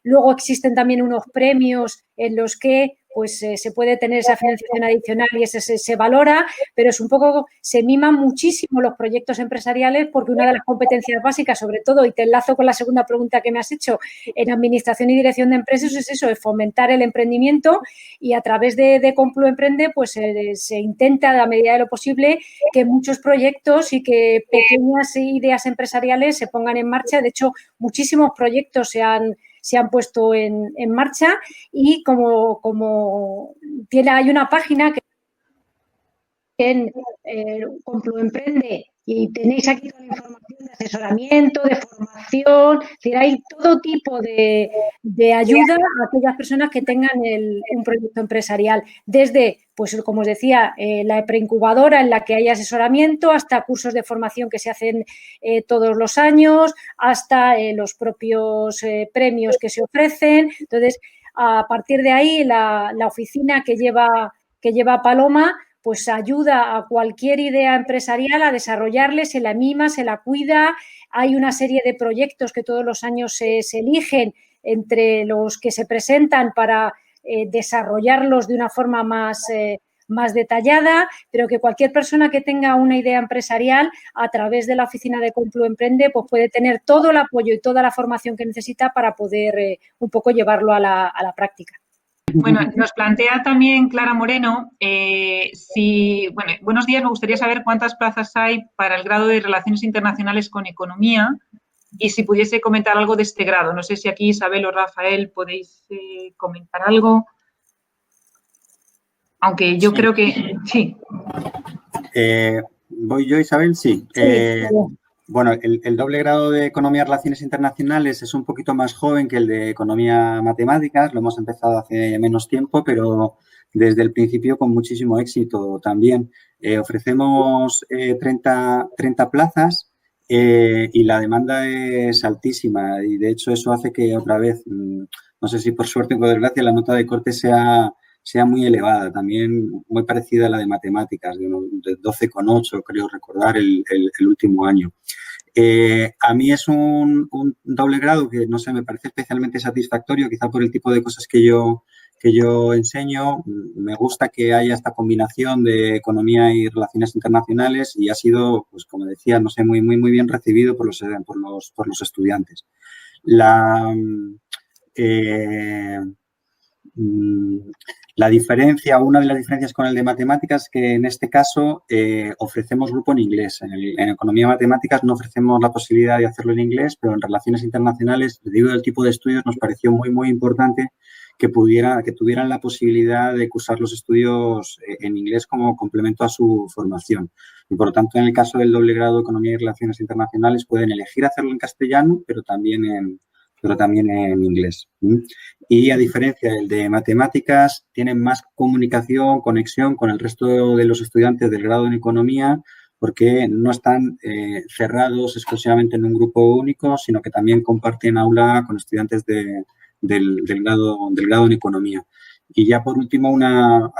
luego existen también unos premios en los que pues se puede tener esa financiación adicional y ese se valora, pero es un poco, se miman muchísimo los proyectos empresariales porque una de las competencias básicas, sobre todo, y te enlazo con la segunda pregunta que me has hecho, en administración y dirección de empresas es eso, es fomentar el emprendimiento y a través de Complu Emprende pues se intenta a la medida de lo posible que muchos proyectos y que pequeñas ideas empresariales se pongan en marcha. De hecho, muchísimos proyectos se han puesto en marcha y como hay una página que en Complu Emprende y tenéis aquí toda la información de asesoramiento, de formación, es decir, hay todo tipo de ayuda a aquellas personas que tengan un proyecto empresarial, desde, pues como os decía, la preincubadora en la que hay asesoramiento, hasta cursos de formación que se hacen todos los años, hasta los propios premios que se ofrecen. Entonces, a partir de ahí, la oficina que lleva Paloma pues ayuda a cualquier idea empresarial a desarrollarle, se la mima, se la cuida. Hay una serie de proyectos que todos los años se eligen entre los que se presentan para desarrollarlos de una forma más detallada, pero que cualquier persona que tenga una idea empresarial a través de la oficina de Complu Emprende pues puede tener todo el apoyo y toda la formación que necesita para poder un poco llevarlo a la práctica. Bueno, nos plantea también Clara Moreno, buenos días, me gustaría saber cuántas plazas hay para el grado de Relaciones Internacionales con Economía y si pudiese comentar algo de este grado. No sé si aquí Isabel o Rafael podéis comentar algo, aunque yo creo que sí. ¿Voy yo, Isabel? Sí. Bueno, el doble grado de Economía y Relaciones Internacionales es un poquito más joven que el de Economía Matemáticas. Lo hemos empezado hace menos tiempo, pero desde el principio con muchísimo éxito también. Ofrecemos 30 plazas y la demanda es altísima. Y, de hecho, eso hace que otra vez, no sé si por suerte o por desgracia, la nota de corte sea muy elevada, también muy parecida a la de matemáticas, de 12,8, creo recordar, el último año. A mí es un doble grado que, no sé, me parece especialmente satisfactorio, quizá por el tipo de cosas que yo enseño. Me gusta que haya esta combinación de economía y relaciones internacionales y ha sido, pues como decía, no sé, muy bien recibido por los estudiantes. Una de las diferencias con el de matemáticas es que en este caso ofrecemos grupo en inglés. En economía y matemáticas no ofrecemos la posibilidad de hacerlo en inglés, pero en relaciones internacionales, debido al tipo de estudios, nos pareció muy importante que tuvieran la posibilidad de cursar los estudios en inglés como complemento a su formación. Y, por lo tanto, en el caso del doble grado de economía y relaciones internacionales, pueden elegir hacerlo en castellano, pero también en inglés. Y a diferencia del de matemáticas, tienen más comunicación, conexión con el resto de los estudiantes del grado en economía, porque no están cerrados exclusivamente en un grupo único, sino que también comparten aula con estudiantes del grado en economía. Y ya por último, la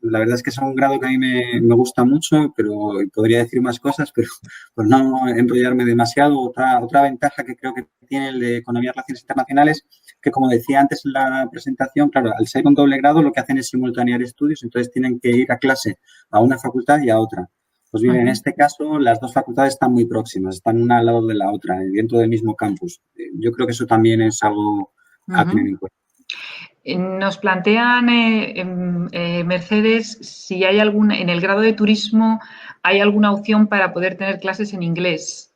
verdad es que es un grado que a mí me gusta mucho, pero podría decir más cosas, pero por no enrollarme demasiado. Otra ventaja que creo que tiene el de Economía y Relaciones Internacionales, que como decía antes en la presentación, claro, al ser un doble grado lo que hacen es simultanear estudios, entonces tienen que ir a clase a una facultad y a otra. Pues bien, en este caso las dos facultades están muy próximas, están una al lado de la otra, dentro del mismo campus. Yo creo que eso también es algo a tener en cuenta. Nos plantean, Mercedes, si hay en el grado de turismo, ¿hay alguna opción para poder tener clases en inglés?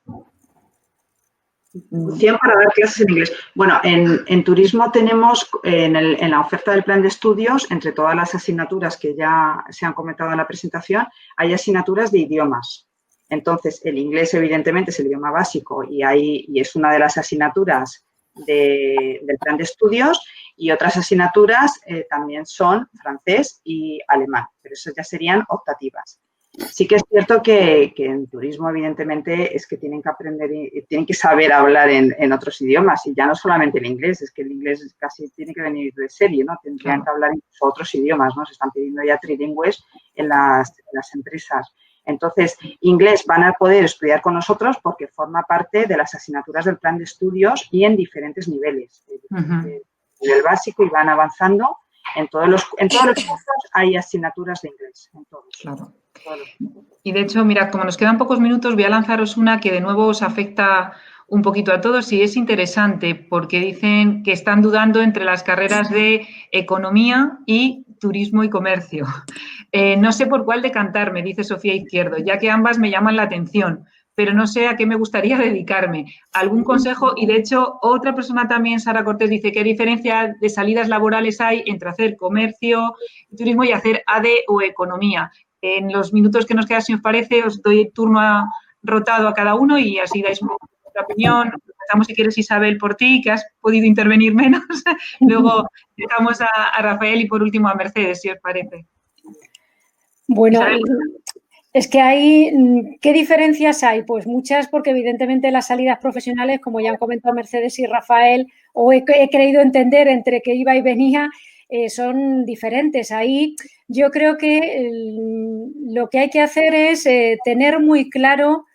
Opción para dar clases en inglés. Bueno, en turismo tenemos en la oferta del plan de estudios, entre todas las asignaturas que ya se han comentado en la presentación, hay asignaturas de idiomas. Entonces, el inglés, evidentemente, es el idioma básico y es una de las asignaturas del plan de estudios. Y otras asignaturas también son francés y alemán, pero esas ya serían optativas. Sí que es cierto que en turismo, evidentemente, es que tienen que aprender, tienen que saber hablar en otros idiomas, y ya no solamente el inglés, es que el inglés casi tiene que venir de serie, ¿no? Tendrían que hablar incluso otros idiomas, ¿no? Se están pidiendo ya trilingües en las empresas. Entonces, inglés van a poder estudiar con nosotros porque forma parte de las asignaturas del plan de estudios y en diferentes niveles. Nivel básico, y van avanzando. En todos los cursos hay asignaturas de inglés, en todos. Claro. Y de hecho, mirad, como nos quedan pocos minutos, voy a lanzaros una que de nuevo os afecta un poquito a todos y es interesante porque dicen que están dudando entre las carreras de economía y turismo y comercio. No sé por cuál decantarme, dice Sofía Izquierdo, ya que ambas me llaman la atención, pero no sé a qué me gustaría dedicarme. ¿Algún consejo? Y de hecho, otra persona también, Sara Cortés, dice qué diferencia de salidas laborales hay entre hacer comercio, turismo y hacer ADE o economía. En los minutos que nos quedan, si os parece, os doy turno rotado a cada uno y así dais un poco vuestra opinión. Empezamos, si quieres, Isabel, por ti, que has podido intervenir menos. Luego dejamos a Rafael y, por último, a Mercedes, si os parece. Bueno, Isabel. Es que hay, ¿qué diferencias hay? Pues muchas, porque evidentemente las salidas profesionales, como ya han comentado Mercedes y Rafael, o he creído entender entre que iba y venía, son diferentes. Ahí yo creo que lo que hay que hacer es tener muy claro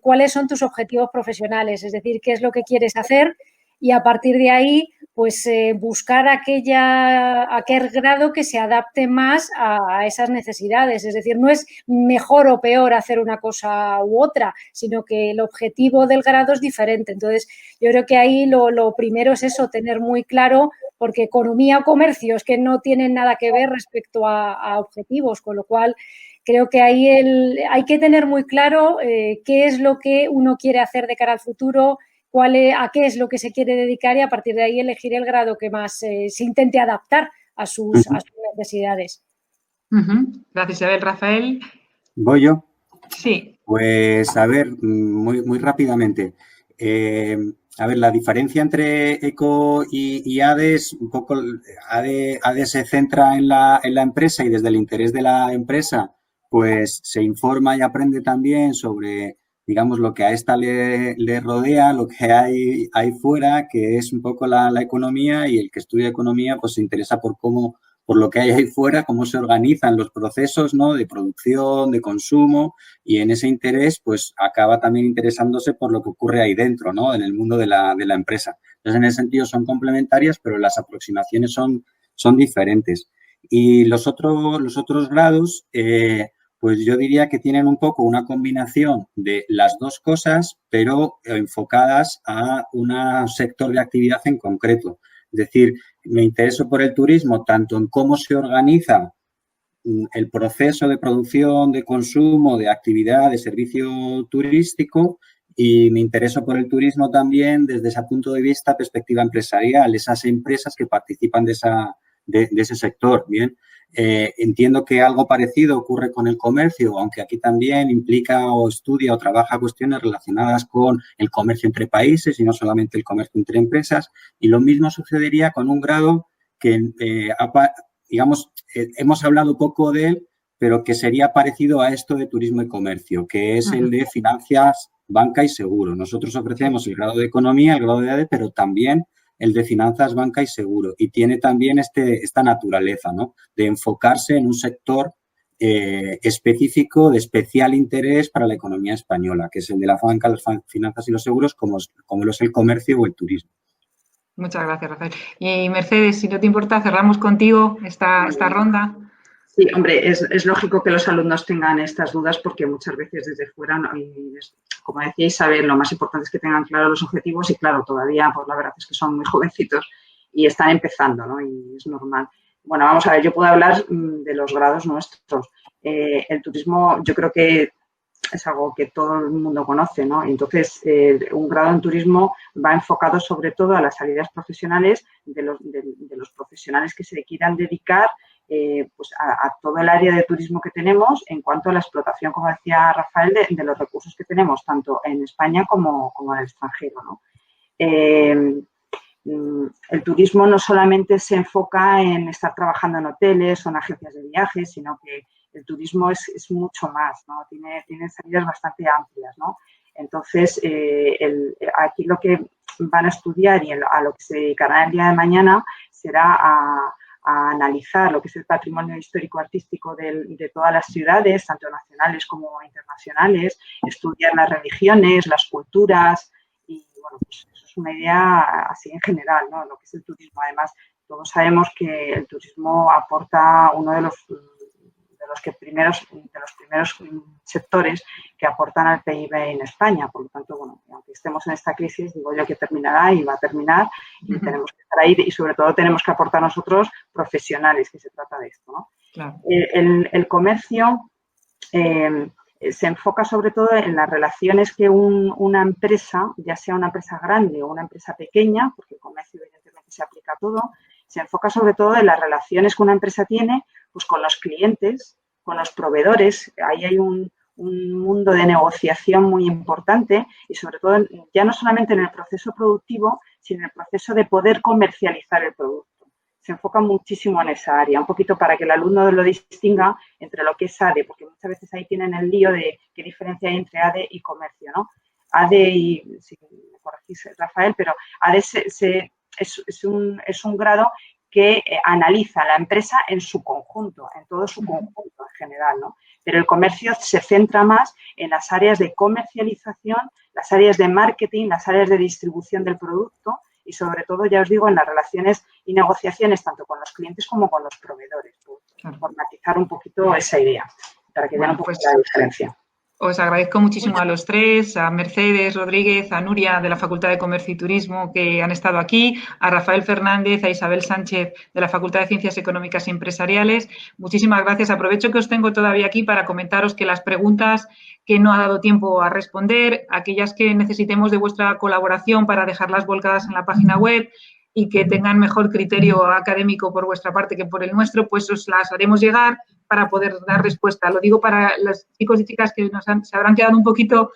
cuáles son tus objetivos profesionales, es decir, qué es lo que quieres hacer, y a partir de ahí, pues buscar aquel grado que se adapte más a esas necesidades. Es decir, no es mejor o peor hacer una cosa u otra, sino que el objetivo del grado es diferente. Entonces, yo creo que ahí lo primero es eso, tener muy claro, porque economía o comercio es que no tienen nada que ver respecto a objetivos, con lo cual creo que ahí hay que tener muy claro qué es lo que uno quiere hacer de cara al futuro, a qué es lo que se quiere dedicar, y a partir de ahí elegir el grado que más se intente adaptar a sus necesidades. Gracias, Isabel. Rafael. ¿Voy yo? Sí. Pues, a ver, muy rápidamente. A ver, la diferencia entre ECO y ADE es un poco, ADE se centra en la empresa, y desde el interés de la empresa, pues se informa y aprende también sobre, digamos, lo que a esta le rodea, lo que hay fuera, que es un poco la economía, y el que estudia economía pues se interesa por lo que hay ahí fuera, cómo se organizan los procesos, ¿no?, de producción, de consumo, y en ese interés pues acaba también interesándose por lo que ocurre ahí dentro, ¿no?, en el mundo de la empresa. Entonces, en ese sentido son complementarias, pero las aproximaciones son diferentes. Y los otros grados, pues yo diría que tienen un poco una combinación de las dos cosas, pero enfocadas a un sector de actividad en concreto. Es decir, me intereso por el turismo tanto en cómo se organiza el proceso de producción, de consumo, de actividad, de servicio turístico, y me intereso por el turismo también desde ese punto de vista, perspectiva empresarial, esas empresas que participan de ese sector. Bien, entiendo que algo parecido ocurre con el comercio, aunque aquí también implica o estudia o trabaja cuestiones relacionadas con el comercio entre países y no solamente el comercio entre empresas. Y lo mismo sucedería con un grado que, digamos, hemos hablado poco de él, pero que sería parecido a esto de turismo y comercio, que es el de finanzas, banca y seguro. Nosotros ofrecemos el grado de economía, el grado de ADE, pero también el de finanzas, banca y seguro. Y tiene también esta naturaleza, ¿no?, de enfocarse en un sector específico de especial interés para la economía española, que es el de la banca, las finanzas y los seguros, como lo es el comercio o el turismo. Muchas gracias, Rafael. Y Mercedes, si no te importa, cerramos contigo esta ronda. Sí, hombre, es lógico que los alumnos tengan estas dudas porque muchas veces desde fuera, como decía Isabel, lo más importante es que tengan claros los objetivos y, claro, todavía, pues la verdad es que son muy jovencitos y están empezando, ¿no? Y es normal. Bueno, vamos a ver, yo puedo hablar de los grados nuestros. El turismo, yo creo que es algo que todo el mundo conoce, ¿no? Entonces, un grado en turismo va enfocado sobre todo a las salidas profesionales de los profesionales que se quieran dedicar pues a todo el área de turismo que tenemos en cuanto a la explotación, como decía Rafael, de los recursos que tenemos tanto en España como en el extranjero, ¿no? el turismo no solamente se enfoca en estar trabajando en hoteles o en agencias de viajes, sino que el turismo es mucho más, ¿no? Tiene salidas bastante amplias, ¿no? Entonces, aquí lo que van a estudiar y a lo que se dedicará el día de mañana será a analizar lo que es el patrimonio histórico-artístico de todas las ciudades, tanto nacionales como internacionales, estudiar las religiones, las culturas y, bueno, pues eso es una idea así en general, ¿no? Lo que es el turismo. Además, todos sabemos que el turismo aporta uno de los primeros sectores que aportan al PIB en España. Por lo tanto, bueno, aunque estemos en esta crisis, digo yo que terminará y va a terminar y tenemos que estar ahí y sobre todo tenemos que aportar nosotros profesionales, que se trata de esto, ¿no? Claro. El comercio se enfoca sobre todo en las relaciones que una empresa, ya sea una empresa grande o una empresa pequeña, porque el comercio evidentemente se aplica a todo, se enfoca sobre todo en las relaciones que una empresa tiene pues con los clientes, con los proveedores. Ahí hay un mundo de negociación muy importante y sobre todo ya no solamente en el proceso productivo, sino en el proceso de poder comercializar el producto. Se enfoca muchísimo en esa área, un poquito para que el alumno lo distinga entre lo que es ADE, porque muchas veces ahí tienen el lío de qué diferencia hay entre ADE y comercio, ¿no? ADE, y si me corregís, Rafael, pero ADE es un grado que analiza la empresa en su conjunto, en todo su conjunto en general, ¿no? Pero el comercio se centra más en las áreas de comercialización, las áreas de marketing, las áreas de distribución del producto y sobre todo, ya os digo, en las relaciones y negociaciones tanto con los clientes como con los proveedores, por matizar un poquito esa idea, para que vean un poco la diferencia. Os agradezco muchísimo a los tres, a Mercedes Rodríguez, a Nuria de la Facultad de Comercio y Turismo que han estado aquí, a Rafael Fernández, a Isabel Sánchez de la Facultad de Ciencias Económicas y Empresariales. Muchísimas gracias. Aprovecho que os tengo todavía aquí para comentaros que las preguntas que no ha dado tiempo a responder, aquellas que necesitemos de vuestra colaboración para dejarlas volcadas en la página web y que tengan mejor criterio académico por vuestra parte que por el nuestro, pues os las haremos llegar para poder dar respuesta. Lo digo para los chicos y chicas que se habrán quedado un poquito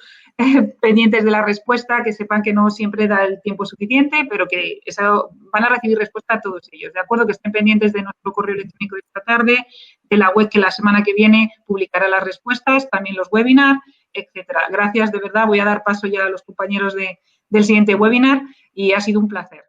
pendientes de la respuesta, que sepan que no siempre da el tiempo suficiente, pero que van a recibir respuesta a todos ellos. De acuerdo, que estén pendientes de nuestro correo electrónico de esta tarde, de la web que la semana que viene publicará las respuestas, también los webinars, etcétera. Gracias, de verdad. Voy a dar paso ya a los compañeros del siguiente webinar y ha sido un placer.